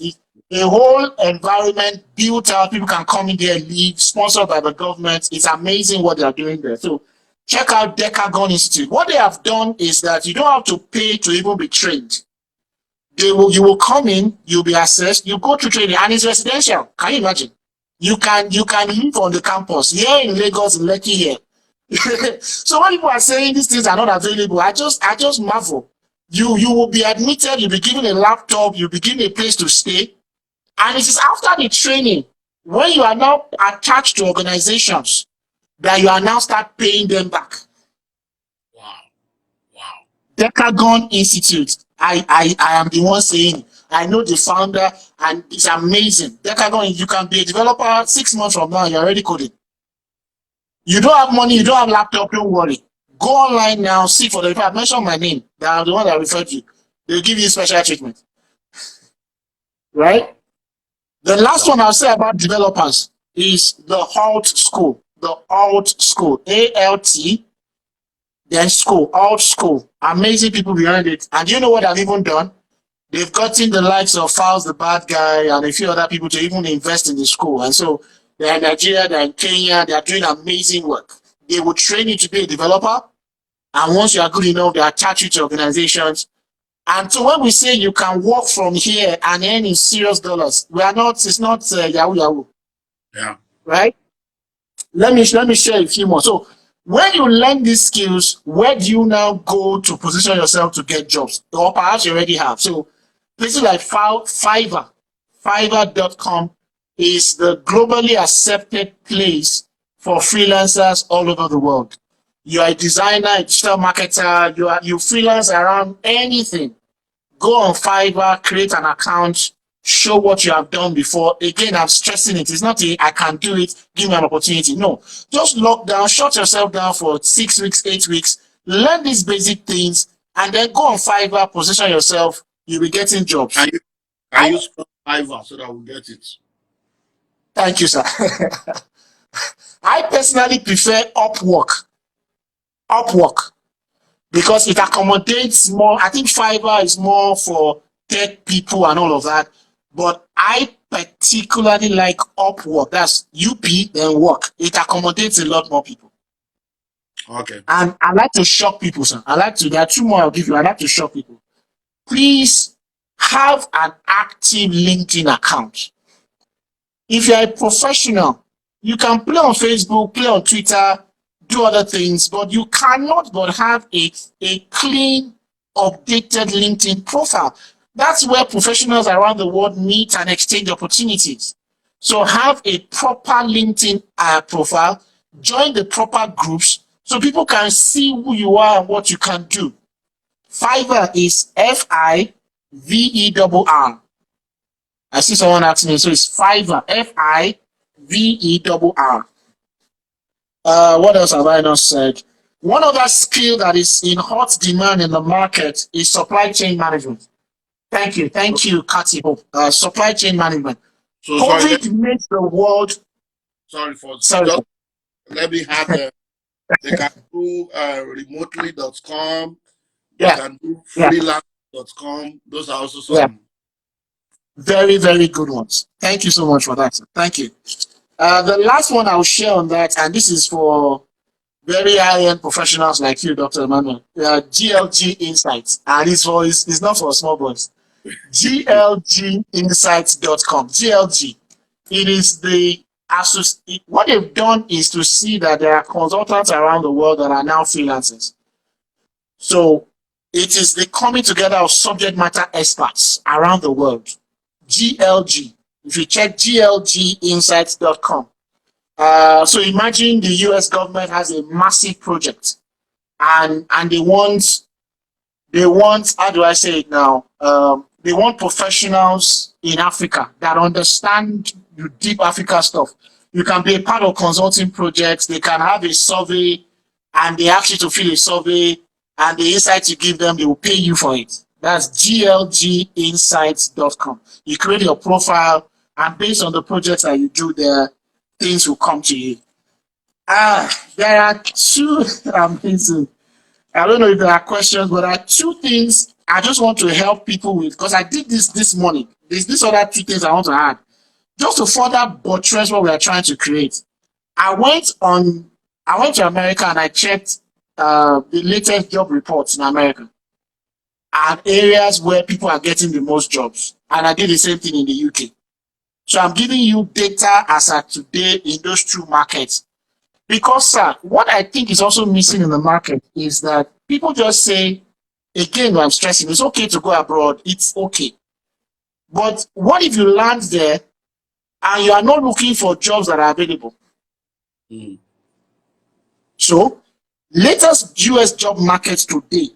a whole environment built out. People can come in there, live, sponsored by the government. It's amazing what they are doing there. So check out Decagon Institute. What they have done is that you don't have to pay to even be trained. You will come in, you'll be assessed, you go through training, and it's residential. Can you imagine? You can live on the campus here in Lagos, in Lekki here. So when people are saying these things are not available, I just marvel. You will be admitted, you'll be given a laptop, you'll be given a place to stay. And it is after the training, when you are now attached to organizations, that you are now start paying them back. Wow. Wow. Decagon Institute. I am the one saying, I know the founder, and it's amazing. Decagon, you can be a developer 6 months from now, you're already coding. You don't have money, you don't have laptop, don't worry. Go online now, see for the, if I mention my name, I'm the one that referred you. They'll give you special treatment. Right? The last one I'll say about developers is the Alt School. The Alt School. ALT, then school, Alt School. Amazing people behind it. And you know what I've even done? They've gotten the likes of Fowles the Bad Guy and a few other people to even invest in the school. And so they're in Nigeria, they're in Kenya, they're doing amazing work. They will train you to be a developer. And once you are good enough, they attach you to organizations. And so when we say you can work from here and earn in serious dollars, it's not Yahoo Yahoo. Yeah. Right? Let me share a few more. So when you learn these skills, where do you now go to position yourself to get jobs? Or perhaps you already have. So places like Fiverr, Fiverr.com is the globally accepted place for freelancers all over the world. You are a designer, a digital marketer, you freelance around anything. Go on Fiverr, create an account, show what you have done before. Again, I'm stressing it. It's not I can do it, give me an opportunity. No, just lock down, shut yourself down for 6 weeks, 8 weeks, learn these basic things, and then go on Fiverr, position yourself. You'll be getting jobs. Can you spell Fiverr so that we get it? Thank you, sir. I personally prefer Upwork. Upwork. Because it accommodates more. I think Fiverr is more for tech people and all of that. But I particularly like Upwork. That's UP, then work. It accommodates a lot more people. Okay. And I like to shock people, sir. There are 2 more I'll give you. I like to shock people. Please have an active LinkedIn account. If you're a professional, you can play on Facebook, play on Twitter, do other things, but you cannot but have a clean, updated LinkedIn profile. That's where professionals around the world meet and exchange opportunities. So have a proper LinkedIn profile, join the proper groups so people can see who you are and what you can do. Fiverr is Fiverr. I see someone asking me, so it's Fiverr, Fiverr. What else have I not said? One other skill that is in hot demand in the market is supply chain management. Thank you, Kati. Supply chain management. So COVID makes the world. Sorry for Sorry. Just let me have they can do remotely.com. They can do freelance.com. Those are also some very, very good ones. Thank you so much for that. Thank you. The last one I'll share on that, and this is for very high-end professionals like you, Dr. Emmanuel. GLG Insights, and it's not for small boys. glginsights.com. GLG. It is what they've done is to see that there are consultants around the world that are now freelancers. So it is the coming together of subject matter experts around the world. GLG. If you check glginsights.com. So imagine the US government has a massive project and they want, how do I say it now? They want professionals in Africa that understand the deep Africa stuff. You can be a part of consulting projects. They can have a survey and they ask you to fill a survey, and the insights you give them, they will pay you for it. That's glginsights.com. You create your profile, and based on the projects that you do there, things will come to you. There are 2 amazing. I don't know if there are questions, but there are 2 things I just want to help people with, because I did this morning. There's these other 2 things I want to add, just to further buttress what we are trying to create. I went to America and I checked the latest job reports in America and areas where people are getting the most jobs. And I did the same thing in the UK. So I'm giving you data as at today in those 2 markets. Because, sir, what I think is also missing in the market is that people just say, again, I'm stressing, it's okay to go abroad, it's okay. But what if you land there and you are not looking for jobs that are available? So, latest US job market today,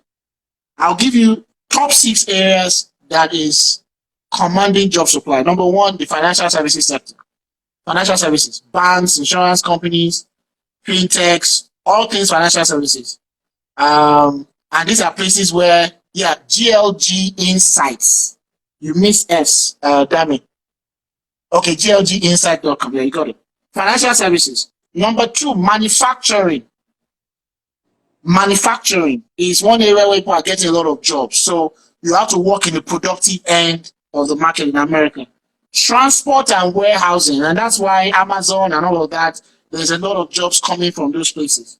I'll give you top 6 areas that is commanding job supply. Number 1, the financial services sector. Financial services, banks, insurance companies, fintechs, all things financial services. And these are places where, GLG Insights. You miss S, damn it. Okay, glginsight.com. Yeah, you got it. Financial services. Number 2, manufacturing. Manufacturing is one area where people are getting a lot of jobs. So you have to work in the productive end of the market in America. Transport and warehousing, and that's why Amazon and all of that, there's a lot of jobs coming from those places.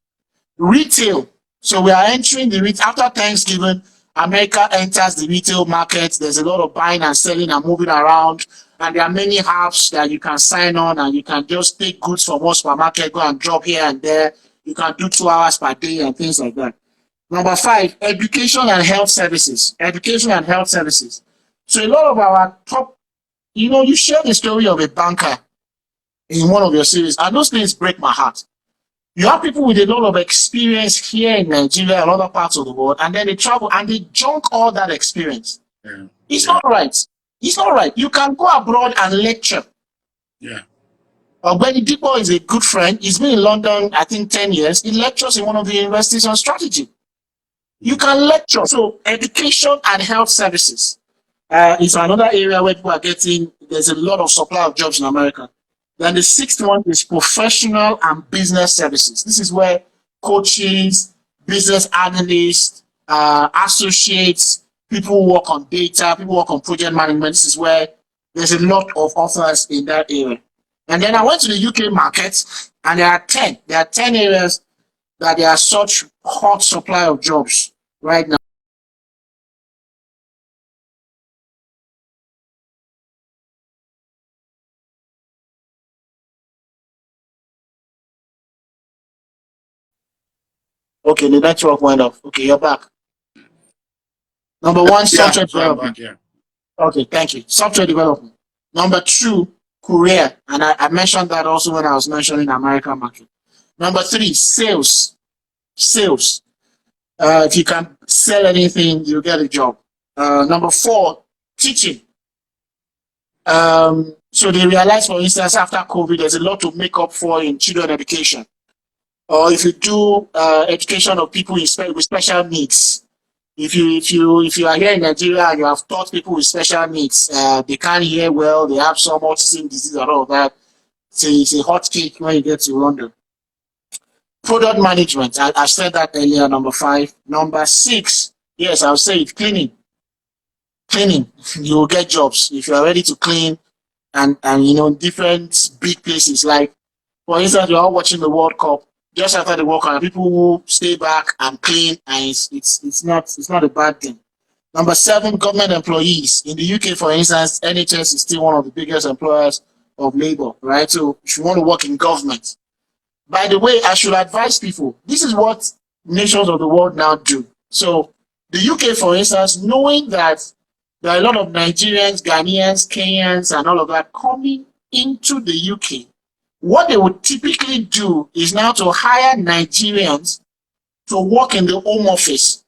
Retail. So we are entering the retail. After Thanksgiving, America enters the retail market. There's a lot of buying and selling and moving around. And there are many apps that you can sign on, and you can just take goods from one supermarket, go and drop here and there. You can do 2 hours per day and things like that. Number 5, education and health services. Education and health services. So a lot of our top, you share the story of a banker in one of your series, and those things break my heart. You have people with a lot of experience here in Nigeria and other parts of the world, and then they travel and they junk all that experience. Yeah. It's Yeah. not right. It's not right. You can go abroad and lecture. Yeah. Benny Dipo is a good friend. He's been in London, I think, 10 years. He lectures in one of the universities on strategy. You can lecture. So education and health services is another area where people are getting, there's a lot of supply of jobs in America. Then the sixth one is professional and business services. This is where coaches, business analysts, associates, people who work on data, people who work on project management. This is where there's a lot of offers in that area. And then I went to the UK market, and there are 10. There are 10 areas that there are such hot supply of jobs right now. Okay, the network went off. Okay, you're back. Number one, Yeah. software So I'm back development. here. Okay, thank you. Software development. Number two, career. And I mentioned that also when I was mentioning American market. Number three, sales. Sales. If you can sell anything, you get a job. Number four, teaching. So they realize, for instance, after COVID, there's a lot to make up for in children education. Or if you do education of people with special needs, if you are here in Nigeria and you have taught people with special needs, they can't hear well, they have some autism disease and all of that. It's a hot cake when you get to London. Product management, I said that earlier. Number five. Number six, yes, I'll say it. Cleaning. Cleaning. You will get jobs if you are ready to clean, and different big places. Like, for instance, you're all watching the World Cup. Just after the World Cup, people who stay back and clean, and it's not a bad thing. Number seven, government employees. In the UK, for instance, NHS is still one of the biggest employers of labor, right? So if you want to work in government. By the way, I should advise people, this is what nations of the world now do. So the UK, for instance, knowing that there are a lot of Nigerians, Ghanaians, Kenyans, and all of that coming into the UK, what they would typically do is now to hire Nigerians to work in the home office,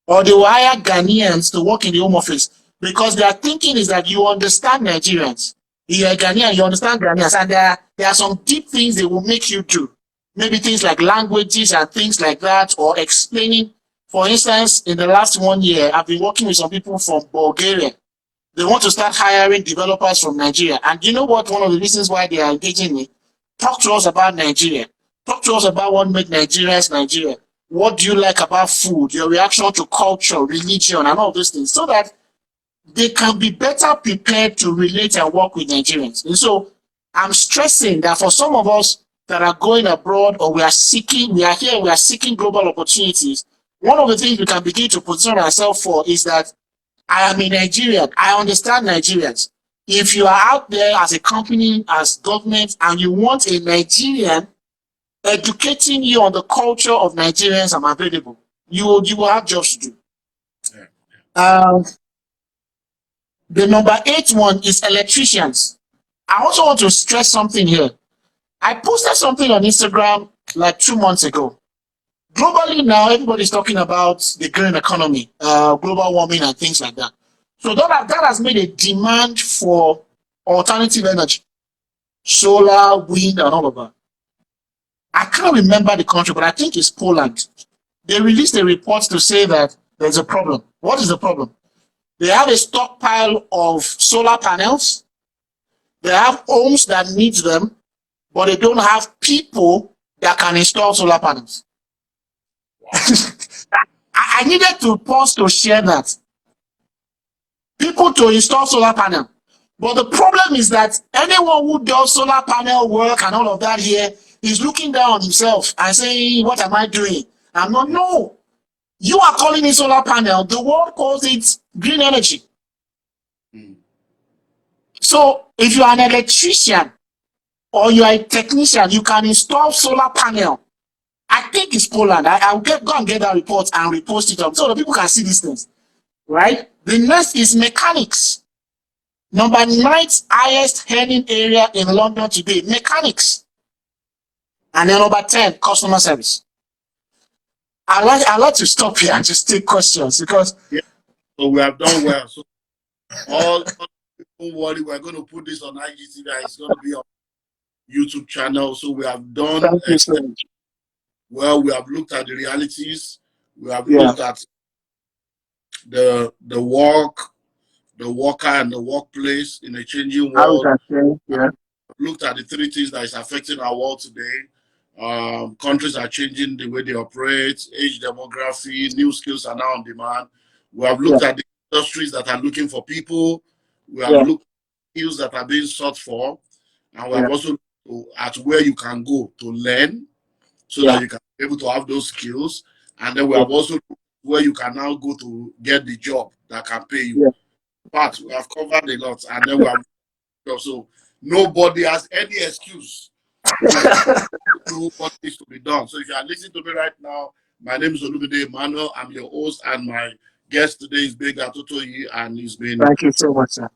or they will hire Ghanaians to work in the home office, because their thinking is that you understand Nigerians. You're a Ghanaian, you understand Ghanaians, and there are some deep things they will make you do. Maybe things like languages and things like that, or explaining. For instance, in the last 1 year, I've been working with some people from Bulgaria. They want to start hiring developers from Nigeria. And you know what? One of the reasons why they are engaging me, talk to us about Nigeria. Talk to us about what makes Nigerians Nigeria. What do you like about food? Your reaction to culture, religion, and all those things, so that they can be better prepared to relate and work with Nigerians. And so I'm stressing that for some of us that are going abroad, or we are seeking global opportunities, one of the things we can begin to position ourselves for is that I am a Nigerian. I understand Nigerians. If you are out there as a company, as government, and you want a Nigerian educating you on the culture of Nigerians, I'm available. You will have jobs to do. Um, the number 8 one is electricians. I also want to stress something here. I posted something on Instagram like 2 months ago. Globally now, everybody's talking about the green economy, global warming and things like that. So that has made a demand for alternative energy, solar, wind, and all of that. I can't remember the country, but I think it's Poland. They released a report to say that there's a problem. What is the problem? They have a stockpile of solar panels. They have homes that need them, but they don't have people that can install solar panels. I needed to pause to share that. People to install solar panel. But the problem is that anyone who does solar panel work and all of that here is looking down on himself and saying, what am I doing? I'm not, no. You are calling it solar panel. The world calls it green energy. So if you are an electrician or you are a technician, you can install solar panel. I think it's Poland. I'll go and get that report and repost it up so that people can see these things. Right? The next is mechanics. Number 9th highest earning area in London today, mechanics. And then number 10, customer service. I like to stop here and just take questions because Yeah. So we have done well. So all don't worry, we're going to put this on IGTV. It's going to be on YouTube channel. So we have done thank you so much. well. We have looked at the realities. We have Yeah, looked at the work, the worker, and the workplace in a changing how we world. can say, yeah, Looked at the three things that is affecting our world today. Countries are changing the way they operate, age demography, new skills are now on demand. We have yeah, looked at the industries that are looking for people. We have yeah, looked at skills that are being sought for. And we have yeah, also looked at where you can go to learn so that yeah, you can be able to have those skills. And then we yeah, have also looked where you can now go to get the job that can pay you. yeah. But we have covered a lot. And then we have so nobody has any excuse to do what needs to be done. So if you are listening to me right now, my name is Olumide Emmanuel. I'm your host, and my guest today is Bega Totoyi, and he's been Thank you so much, sir.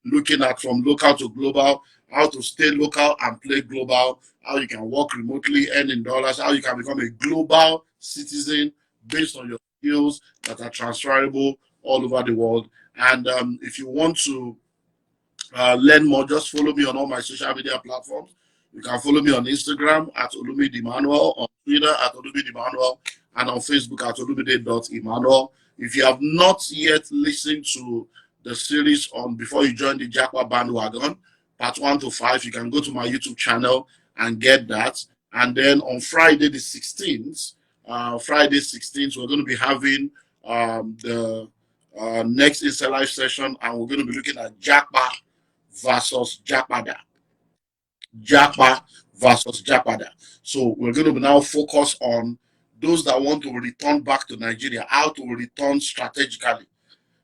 looking at from local to global, how to stay local and play global, how you can work remotely, earn in dollars, how you can become a global citizen based on your skills that are transferable all over the world. And if you want to learn more, just follow me on all my social media platforms. You can follow me on Instagram at Olumide Emmanuel, on Twitter at Olumide Emmanuel, and on Facebook at Olumide.Emmanuel. If you have not yet listened to the series on Before You Join the Jackpot Bandwagon, part 1 to 5, you can go to my YouTube channel and get that. And then on Friday the 16th, we're going to be having the next Insta Live session, and we're going to be looking at Jackpot versus Japada. Japa versus Japada. So we're going to now focus on those that want to return back to Nigeria, how to return strategically,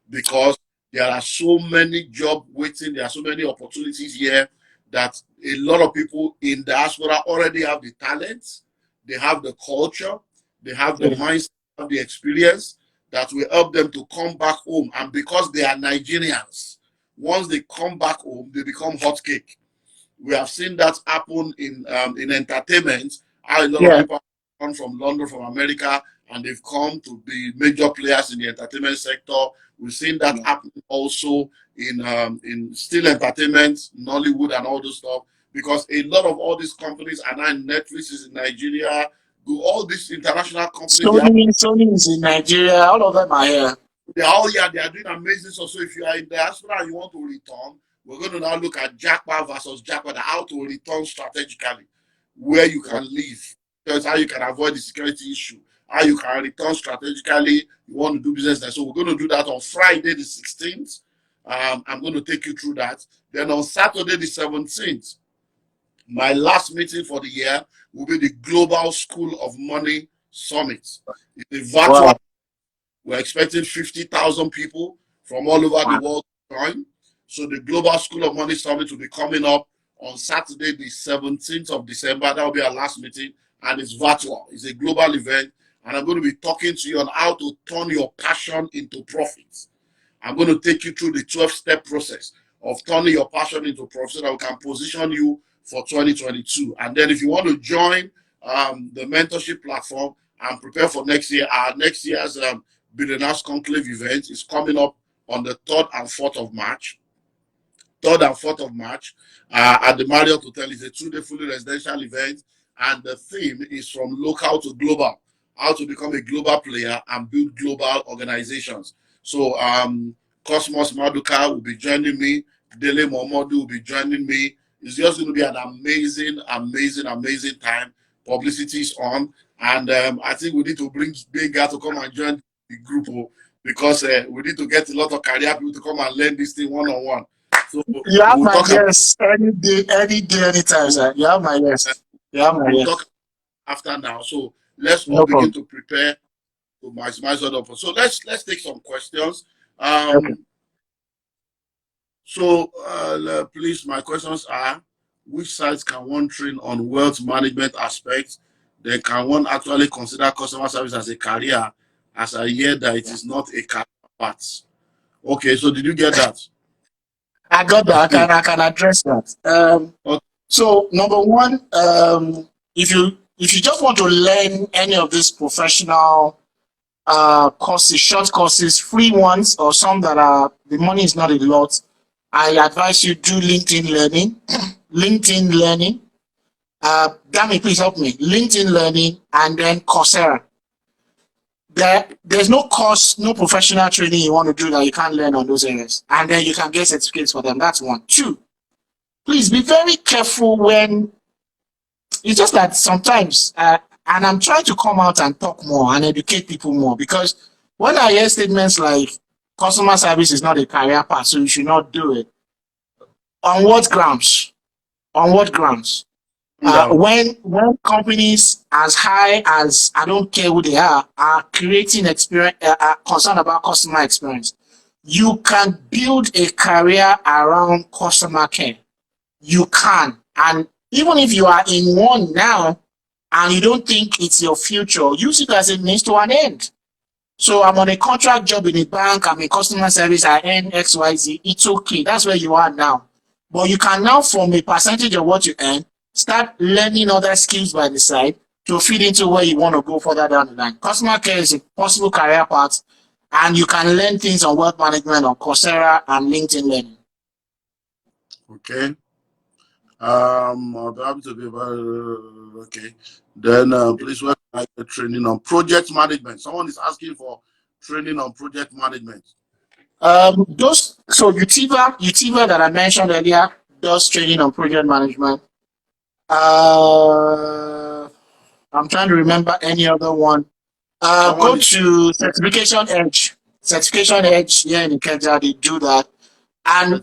because there are so many jobs waiting, there are so many opportunities here that a lot of people in diaspora already have the talents, they have the culture, they have the Yeah. mindset, have the experience that will help them to come back home. And because they are Nigerians, once they come back home, they become hot cake. We have seen that happen in entertainment. How a lot of Yeah. people come from London, from America, and they've come to be major players in the entertainment sector. We've seen that happen also in still entertainment, Nollywood, and all those stuff. Because a lot of all these companies are now in Netflix is in Nigeria. All these international companies, Sony is in Nigeria. All of them are here. they are all here. They are doing amazing stuff. So if you are in diaspora and you want to return, we're going to now look at Jackpot versus Jackpot, how to return strategically, where you can live. That's how you can avoid the security issue, how you can return strategically. You want to do business there. So we're going to do that on Friday the 16th. I'm going to take you through that. Then on Saturday the 17th, my last meeting for the year will be the Global School of Money Summit. It's a virtual. Wow. We're expecting 50,000 people from all over the Wow. world to join. So the Global School of Money Summit will be coming up on Saturday, the 17th of December. That will be our last meeting, and it's virtual. It's a global event, and I'm going to be talking to you on how to turn your passion into profits. I'm going to take you through the 12-step process of turning your passion into profit so that we can position you for 2022. And then if you want to join the mentorship platform and prepare for next year, our next year's Billionaires Conclave event is coming up on the 3rd and 4th of March. 3rd and 4th of March at the Marriott Hotel. Is a 2-day fully residential event, and the theme is from local to global, how to become a global player and build global organizations. So Cosmos Maduka will be joining me, Dele Momodu will be joining me. It's just going to be an amazing, amazing, amazing time. Publicity is on, and I think we need to bring Benga to come and join the group because we need to get a lot of career people to come and learn this thing one-on-one. So You have we'll my talk yes any day, anytime, sir. You have my yes. You have my we'll yes. talk after now. So let's all No begin problem. to prepare to maximize our offer. So let's take some questions. Okay. Please, my questions are: which sites can one train on wealth management aspects? Then can one actually consider customer service as a career? As I hear that it is not a career path. Okay, so did you get that? I got that. I can address that. Okay. So number one, if you if you just want to learn any of these professional courses, short courses, free ones, or some that are the money is not a lot, I advise you do LinkedIn Learning. LinkedIn Learning. Dami, please help me. LinkedIn Learning and then Coursera. There's no course, no professional training you want to do that you can't learn on those areas. And then you can get certificates for them. That's one. Two, please be very careful when it's just that sometimes, and I'm trying to come out and talk more and educate people more, because when I hear statements like customer service is not a career path, so you should not do it. On what grounds? On what grounds? No. When companies as high as I don't care who they are creating experience, concerned about customer experience, you can build a career around customer care. You can, and even if you are in one now and you don't think it's your future, use it as a means to an end. So I'm on a contract job in a bank, I'm in customer service, I earn XYZ, it's okay. That's where you are now. But you can now, from a percentage of what you earn, start learning other skills by the side to feed into where you want to go further down the line. Customer care is a possible career path, and you can learn things on wealth management on Coursera and LinkedIn Learning. Okay. I'll be happy to be about. Okay. Then please work training on project management. Someone is asking for training on project management. Those so Utiva that I mentioned earlier does training on project management. I'm trying to remember any other one. Go to Certification Edge. Certification Edge here in Ikeja, they do that.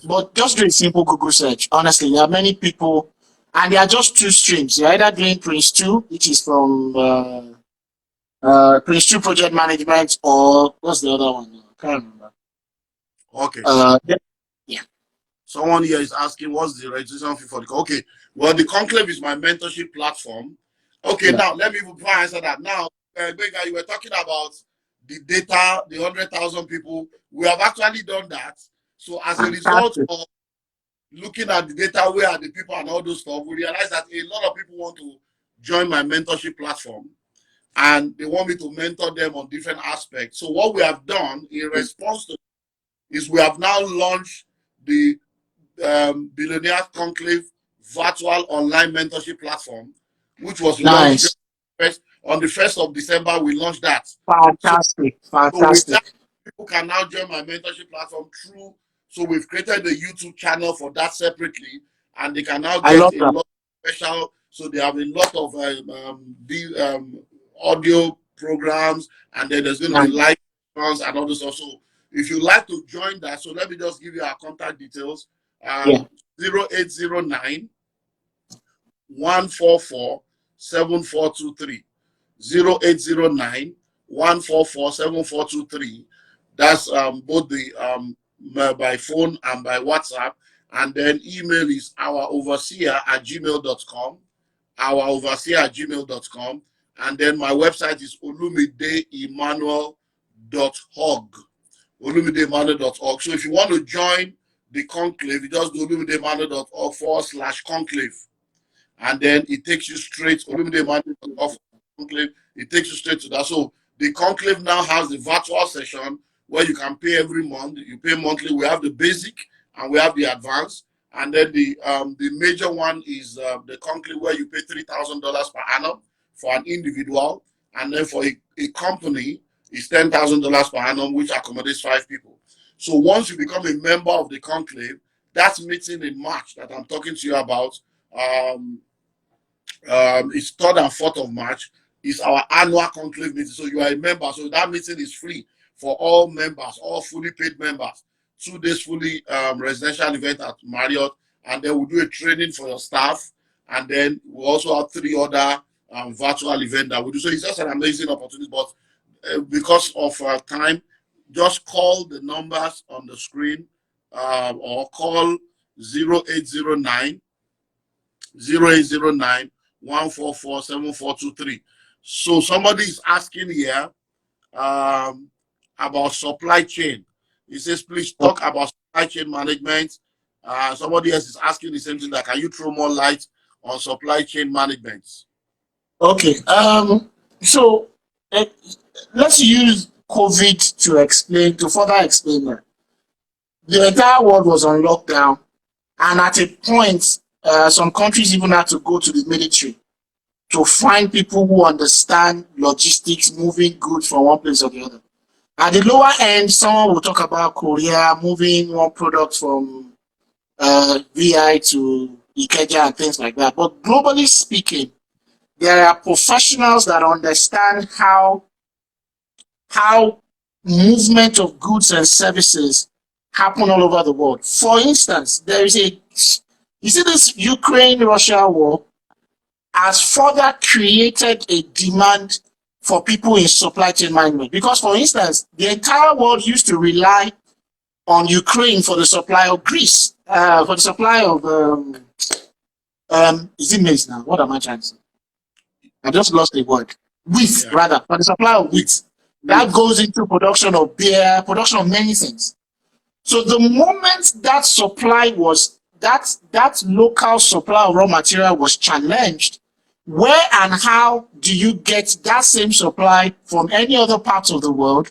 But just do a simple Google search. Honestly, there are many people, and there are just two streams. You're either doing Prince 2, which is from Prince 2 Project Management, or what's the other one? I can't remember. Okay. Yeah. Someone here is asking, what's the registration fee for the... Okay. Well, the Conclave is my mentorship platform. Okay, yeah. Now, let me before I answer that. Now, Bega, you were talking about the data, the 100,000 people. We have actually done that. So as a result of looking at the data, where are the people and all those stuff, we realize that a lot of people want to join my mentorship platform and they want me to mentor them on different aspects. So what we have done in response to is we have now launched the Billionaire Conclave virtual online mentorship platform, which was launched on the 1st of December. We launched that. Fantastic. Fantastic. So people can now join my mentorship platform through. So we've created a YouTube channel for that separately, and they can now get a lot of special. So they have a lot of audio programs, and then there's going to be live ones and all this also. If you like to join that, so let me just give you our contact details. 0809 144 7423. 0809 144 7423. That's both the by phone and by WhatsApp. And then email is ouroverseer@gmail.com. Ouroverseer@gmail.com. And then my website is olumideemmanuel.org. olumideemmanuel.org. So if you want to join the conclave, you just go olumideemmanuel.org/conclave. And then it takes you straight, olumideemmanuel.org conclave, it takes you straight to that. So the conclave now has the virtual session where you can pay every month. You pay monthly. We have the basic and we have the advanced. And then the major one is the conclave where you pay $3,000 per annum for an individual. And then for a company, it's $10,000 per annum, which accommodates 5 people. So once you become a member of the conclave, that meeting in March that I'm talking to you about, it's 3rd and 4th of March, is our annual conclave meeting. So you are a member. So that meeting is free for all members, all fully paid members. 2 days fully residential event at Marriott. And then we'll do a training for your staff. And then we'll also have 3 other virtual events that we do. So it's just an amazing opportunity. But because of time, just call the numbers on the screen or call 0809 144 7423. So somebody is asking here about supply chain. He says, please talk about supply chain management. Somebody else is asking the same thing, that can you throw more light on supply chain management? Okay. So uh, let's use COVID to explain, to further explain that. The entire world was on lockdown, and at a point, some countries even had to go to the military to find people who understand logistics, moving goods from one place or the other. At the lower end, someone will talk about Korea moving one product from VI to Ikeja and things like that. But globally speaking, there are professionals that understand how movement of goods and services happen all over the world. For instance, there is a you see this Ukraine-Russia war has further created a demand for people in supply chain management. Because, for instance, the entire world used to rely on Ukraine for the supply of Greece, for the supply of is it maize now? What am I trying to say? I just lost the word. Wheat, Yeah. rather, for the supply of wheat. That With goes into production of beer, production of many things. So the moment that supply was that local supply of raw material was challenged, where and how do you get that same supply from any other parts of the world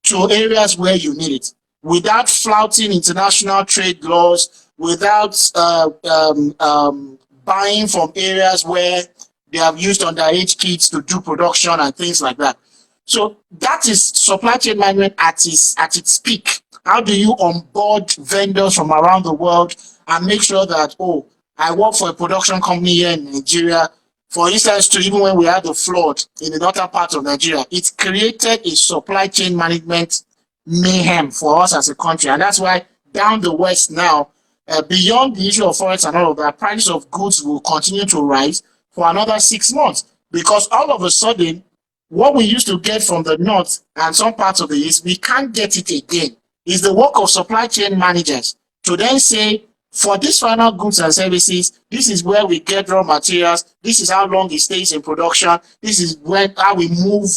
to areas where you need it without flouting international trade laws, without buying from areas where they have used underage kids to do production and things like that. So that is supply chain management at its peak. How do you onboard vendors from around the world and make sure that, oh, I work for a production company here in Nigeria. For instance, to even when we had the flood in the northern part of Nigeria, it created a supply chain management mayhem for us as a country. And that's why down the west now, beyond the issue of forex and all of that, prices of goods will continue to rise for another 6 months because all of a sudden, what we used to get from the north and some parts of the east, we can't get it again. It's the work of supply chain managers to then say, for these final goods and services, this is where we get raw materials. This is how long it stays in production. This is when how we move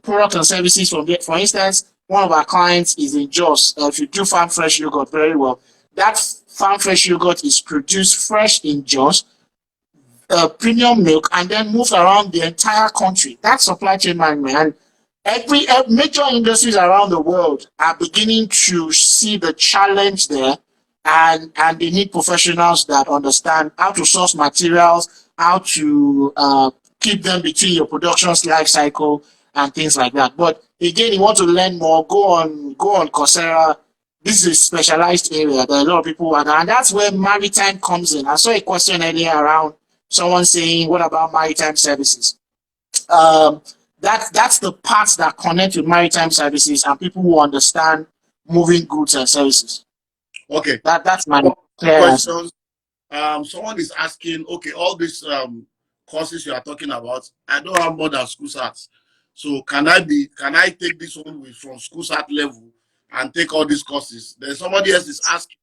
products and services from there. For instance, one of our clients is in Jos. If you do farm fresh yogurt very well, that farm fresh yogurt is produced fresh in Jos, premium milk, and then moved around the entire country. That's supply chain management. And every major industries around the world are beginning to see the challenge there, and they need professionals that understand how to source materials, how to keep them between your production's life cycle and things like that. But again, you want to learn more, go on Coursera. This is a specialized area that a lot of people are, and that's where maritime comes in. I saw a question earlier around someone saying, "What about maritime services?" Um, that's the parts that connect with maritime services and people who understand moving goods and services. okay. That's my More clear answer. questions. Someone is asking, okay, all these courses you are talking about, I don't have more than school certs. So can I take this one with from school cert level and take all these courses? Then somebody else is asking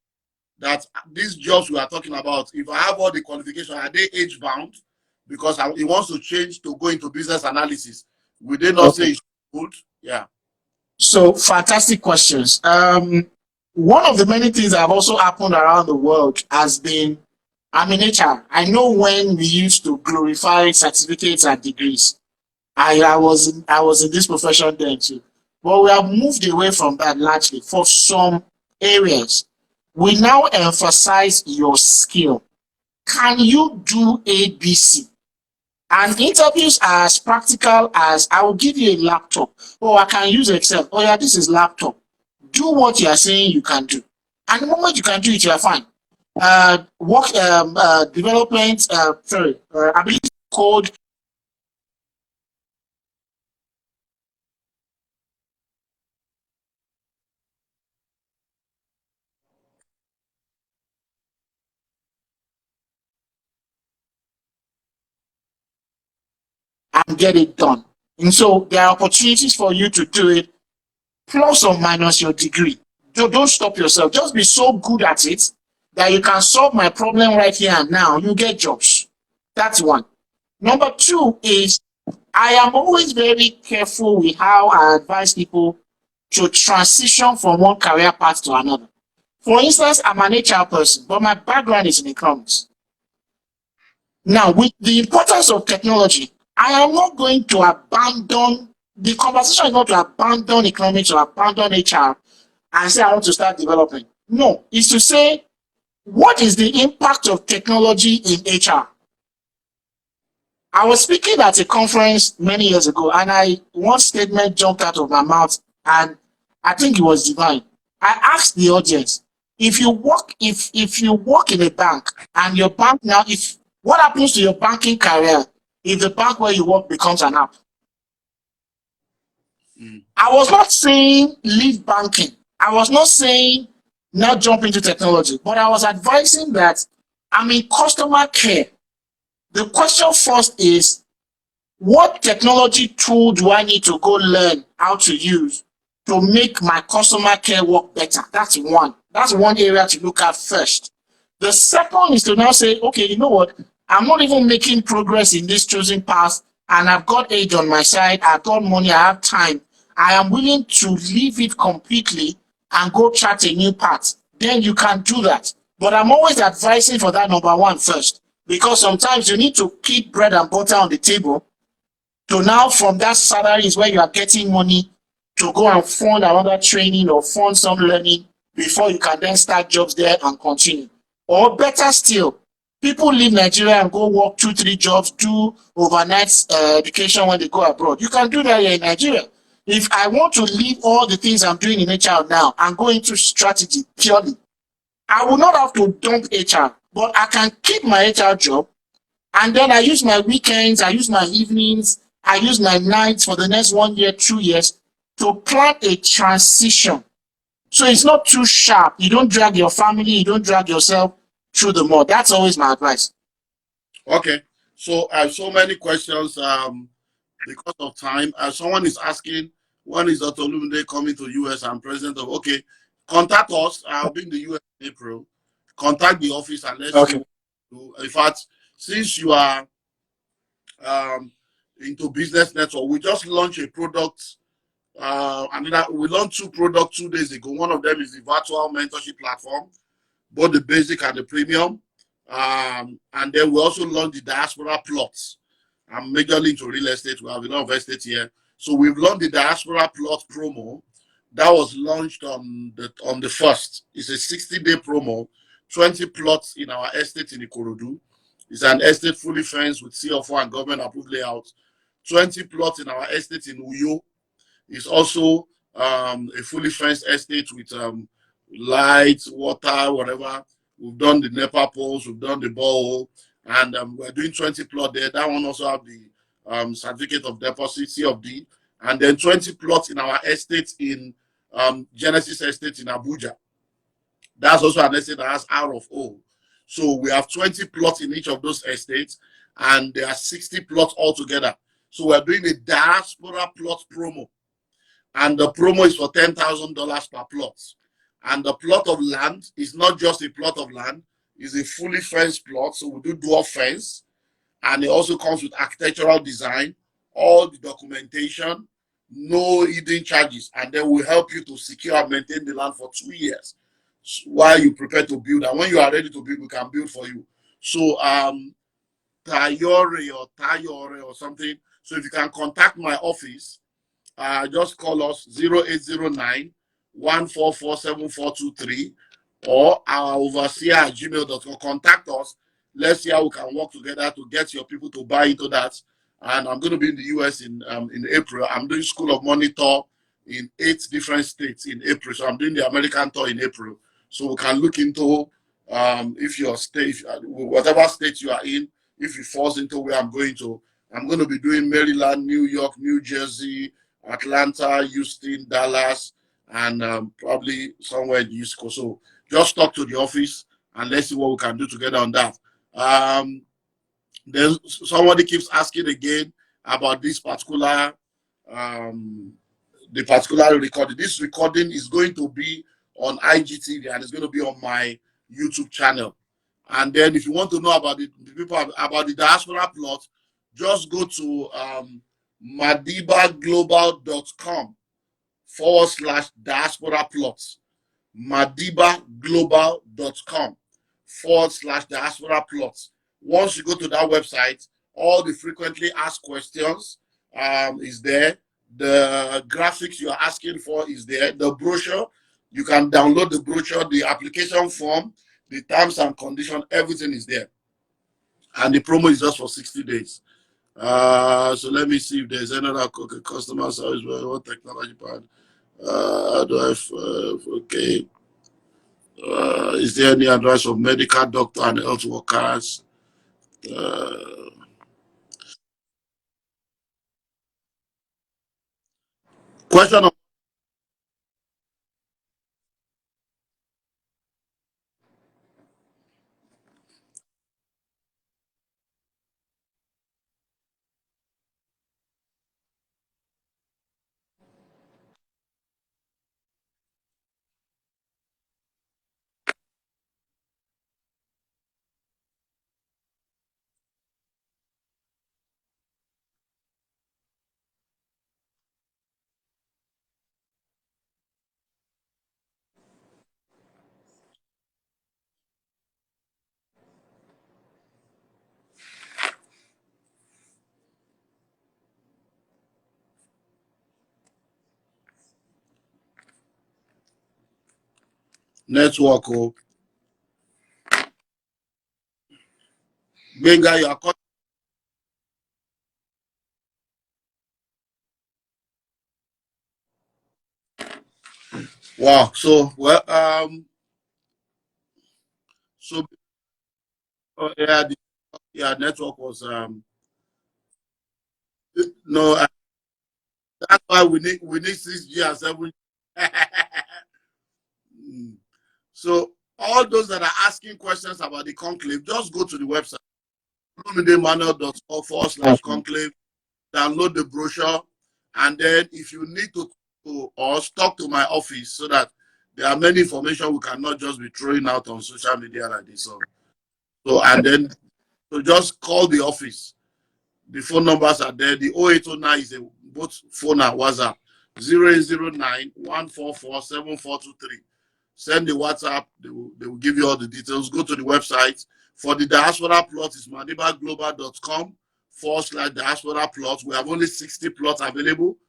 that these jobs we are talking about, if I have all the qualifications, are they age bound? Because he wants to change to go into business analysis. Will they not Okay. say it's good? Yeah. So fantastic questions. One of the many things that have also happened around the world has been, I'm in HR. I know when we used to glorify certificates and degrees. I was in this profession then too. But we have moved away from that largely for some areas. We now emphasize your skill. Can you do ABC? And interviews are as practical as I will give you a laptop. Oh, I can use Excel. Oh, yeah, this is laptop. Do what you are saying you can do. And the moment you can do it, you are fine. Work development, ability to code and get it done. And so there are opportunities for you to do it, plus or minus your degree. Don't stop yourself. Just be so good at it that you can solve my problem right here and now. You get jobs. That's one. Number two is I am always very careful with how I advise people to transition from one career path to another. For instance, I'm an HR person, but my background is in economics. Now, with the importance of technology, I am not going to abandon the conversation is not to abandon economics or abandon HR and say I want to start developing. No, it's to say what is the impact of technology in HR? I was speaking at a conference many years ago, and one statement jumped out of my mouth, and I think it was divine. I asked the audience, if you work in a bank and your bank now, if what happens to your banking career if the bank where you work becomes an app? I was not saying leave banking. I was not saying now jump into technology, but I was advising that I'm in customer care. The question first is, what technology tool do I need to go learn how to use to make my customer care work better? That's one. That's one area to look at first. The second is to now say, okay, you know what? I'm not even making progress in this chosen path, and I've got age on my side, I've got money, I have time. I am willing to leave it completely and go chart a new path. Then you can do that. But I'm always advising for that number one first, because sometimes you need to keep bread and butter on the table to now from that salary is where you are getting money to go and fund another training or fund some learning before you can then start jobs there and continue. Or better still, people leave Nigeria and go work 2, 3 jobs, do overnight education when they go abroad. You can do that here in Nigeria. If I want to leave all the things I'm doing in HR now and go into strategy purely, I will not have to dump HR, but I can keep my HR job, and then I use my weekends, I use my evenings, I use my nights for the next 1 year, 2 years to plan a transition. So it's not too sharp. You don't drag your family, you don't drag yourself through the mud. That's always my advice. Okay. So I have so many questions because of time. Someone is asking, when is Dr. Olumide coming to US and president of, okay, contact us. I'll be in the US in April. Contact the office and let's see Okay. what we do. In fact, since you are into business network, we just launched a product. We launched 2 products 2 days ago. One of them is the virtual mentorship platform, both the basic and the premium. And then we also launched the diaspora plots. I'm majorly into real estate. We have a lot of estate here. So we've launched the diaspora plot promo. That was launched on the 1st. It's a 60-day promo, 20 plots in our estate in Ikorodu. It's an estate fully fenced with CFO and government approved layout. 20 plots in our estate in Uyo. It's also a fully fenced estate with lights, water, whatever. We've done the NEPA poles, we've done the borehole, and we're doing 20 plot there. That one also have the certificate of deposit, C of D, and then 20 plots in our estate in Genesis Estate in Abuja. That's also an estate that has R of O. So we have 20 plots in each of those estates, and there are 60 plots altogether. So we're doing a diaspora plot promo, and the promo is for $10,000 per plot. And the plot of land is not just a plot of land, it's a fully fenced plot. So we do dwarf fence, and it also comes with architectural design, all the documentation, no hidden charges, and then we help you to secure and maintain the land for 2 years while you prepare to build. And when you are ready to build, we can build for you. So Tayore or something. So if you can contact my office, just call us 0809 1447423 or our overseer at gmail.com. Contact us. Let's see how we can work together to get your people to buy into that. And I'm going to be in the US in April. I'm doing School of Money tour in 8 different states in April. So I'm doing the American tour in April. So we can look into if your state, whatever state you are in, if it falls into where I'm going to. I'm going to be doing Maryland, New York, New Jersey, Atlanta, Houston, Dallas, and probably somewhere in the East Coast. So just talk to the office and let's see what we can do together on that. Then somebody keeps asking again about this particular the particular recording. This recording is going to be on IGTV and it's going to be on my YouTube channel. And then if you want to know about the people about the diaspora plot, just go to madibaglobal.com/diaspora plots. madibaglobal.com/diaspora plots. Once you go to that website, all the frequently asked questions is there. The graphics you're asking for is there. The brochure, you can download the brochure, the application form, the terms and condition, everything is there. And the promo is just for 60 days. So let me see if there's another customer service. What technology part? Do I have, okay. Is there any advice of medical doctor and health workers? Uh, question of network, oh, Benga, you are wow. So well, so yeah, yeah, network was no. That's why we need 6G and 7G. Mm. So all those that are asking questions about the conclave, just go to the website olumidemanuel.org/conclave, download the brochure, and then if you need to or talk to my office, so that there are many information we cannot just be throwing out on social media like this. So and then so just call the office. The phone numbers are there. The 0809 is both phone and WhatsApp. 0809-144-7423. Send the WhatsApp. They will give you all the details. Go to the website. For the diaspora plot, it's madibaglobal.com/diaspora plot. We have only 60 plots available,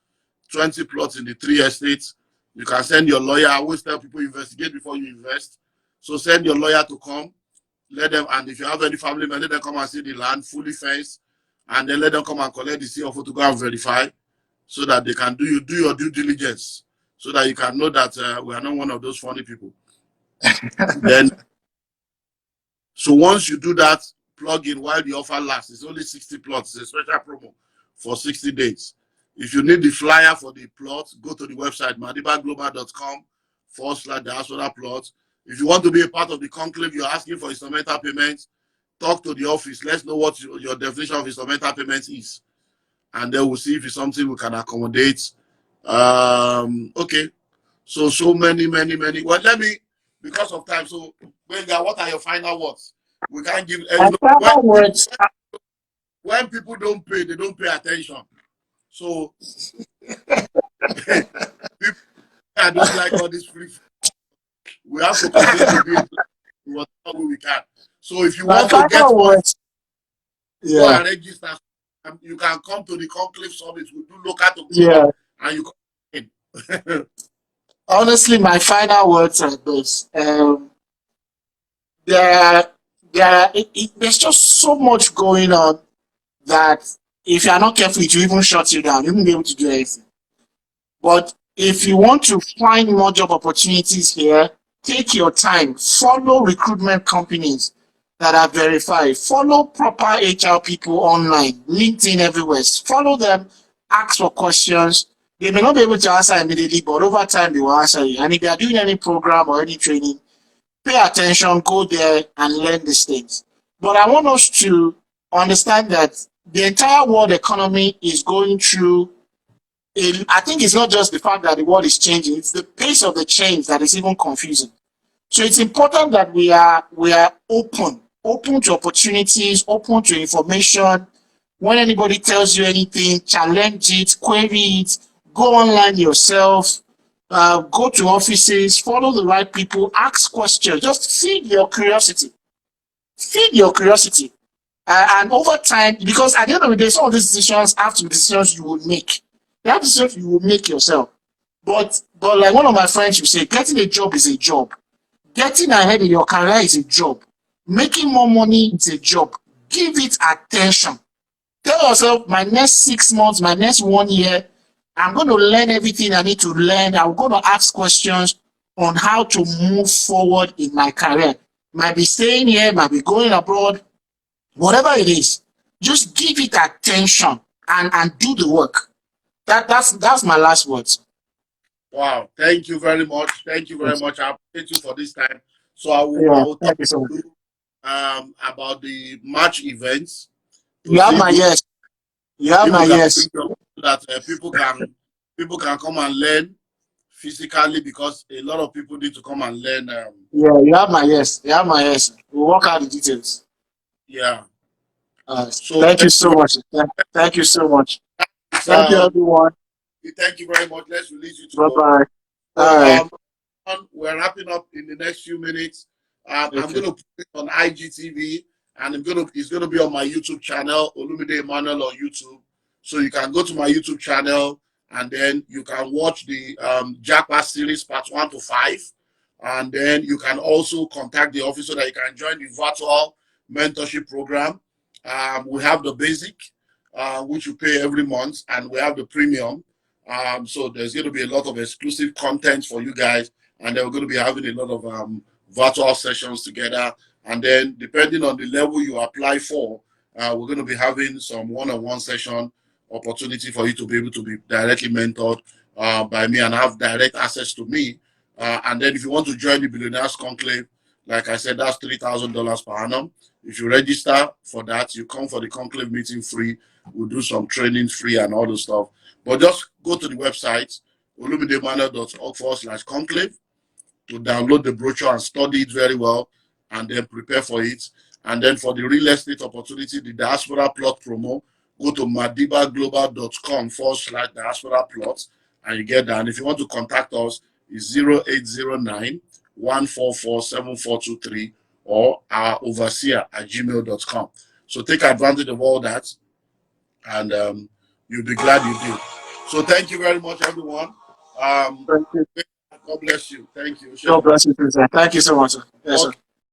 20 plots in the 3 estates. You can send your lawyer. I always tell people investigate before you invest. So send your lawyer to come. Let them, and if you have any family member, let them come and see the land fully fenced, and then let them come and collect the CFO to go and verify, so that they can do your due diligence, so that you can know that we are not one of those funny people. Then, so once you do that, plug in while the offer lasts. It's only 60 plots. It's a special promo for 60 days. If you need the flyer for the plot, go to the website madibaglobal.com/diaspora plot. If you want to be a part of the conclave, you're asking for instrumental payments, talk to the office. Let's know what your definition of instrumental payments is, and then we'll see if it's something we can accommodate. Okay. So many. Well, let me, because of time. So, Benga, what are your final words? We can't give. My final words. When people don't pay, they don't pay attention. So, people I don't like all this free. We have to continue to be whatever way we can. So, if you My want to get final one, words. go Yeah. and register. You can come to the conclave summit. We do local to Yeah. global, and you come in. Honestly, my final words are this. There, there's just so much going on that if you are not careful, it will even shut you down. You won't be able to do anything. But if you want to find more job opportunities here, take your time. Follow recruitment companies that are verified. Follow proper HR people online, LinkedIn everywhere. Follow them, ask for questions. They may not be able to answer immediately, but over time they will answer you. And if they are doing any program or any training, pay attention, go there and learn these things. But I want us to understand that the entire world economy is going through I think it's not just the fact that the world is changing, it's the pace of the change that is even confusing. So it's important that we are open to opportunities, open to information. When anybody tells you anything, challenge it, query it, go online yourself, go to offices, follow the right people, ask questions, just feed your curiosity. Feed your curiosity. And over time, because at the end of the day, some of these decisions have to be decisions you will make. They have decisions you will make yourself. But like one of my friends would say, getting a job is a job. Getting ahead in your career is a job. Making more money is a job. Give it attention. Tell yourself, my next 6 months, my next 1 year, I'm going to learn everything I need to learn. I'm going to ask questions on how to move forward in my career. Might be staying here, might be going abroad, whatever it is. Just give it attention and do the work. That's my last words. Wow, thank you very much. Thank you very Yes. much. I appreciate you for this time. So I Yeah, will talk thank you so much. to you about the March events to You have see my which yes. You have my people can bring yes. up so that people can come and learn physically, because a lot of people need to come and learn. Yeah, you have my yes. You have my yes. We'll work out the details. Yeah. So Thank you thank so you. much. Thank you so much. It's, Thank you, everyone. thank you very much. Let's release you to Bye go. bye. So All right. we're wrapping up in the next few minutes. I'm Okay. going to put it on IGTV, and it's going to be on my YouTube channel, Olumide Emmanuel on YouTube. So you can go to my YouTube channel, and then you can watch the Jackpot series part 1 to 5. And then you can also contact the office so that you can join the virtual mentorship program. We have the basic, which you pay every month, and we have the premium. So there's going to be a lot of exclusive content for you guys, and then we're going to be having a lot of virtual sessions together. And then depending on the level you apply for, we're going to be having some one-on-one session opportunity for you to be able to be directly mentored by me and have direct access to me. And then if you want to join the Billionaires Conclave, like I said, that's $3,000 per annum. If you register for that, you come for the conclave meeting free. We'll do some training free and all the stuff. But just go to the website, olumidemmanuel.org/conclave, to download the brochure and study it very well, and then prepare for it. And then for the real estate opportunity, the diaspora plot promo, go to madibaglobal.com/diaspora plot, and you get that. And if you want to contact us, it's 0809 144 7423 or our overseer at gmail.com. So take advantage of all that, and you'll be glad you did. So thank you very much, everyone. Um, Thank you. God bless you. Thank you. God Sure. bless you, sir. Thank you so much. Sir. Yes, sir. Okay.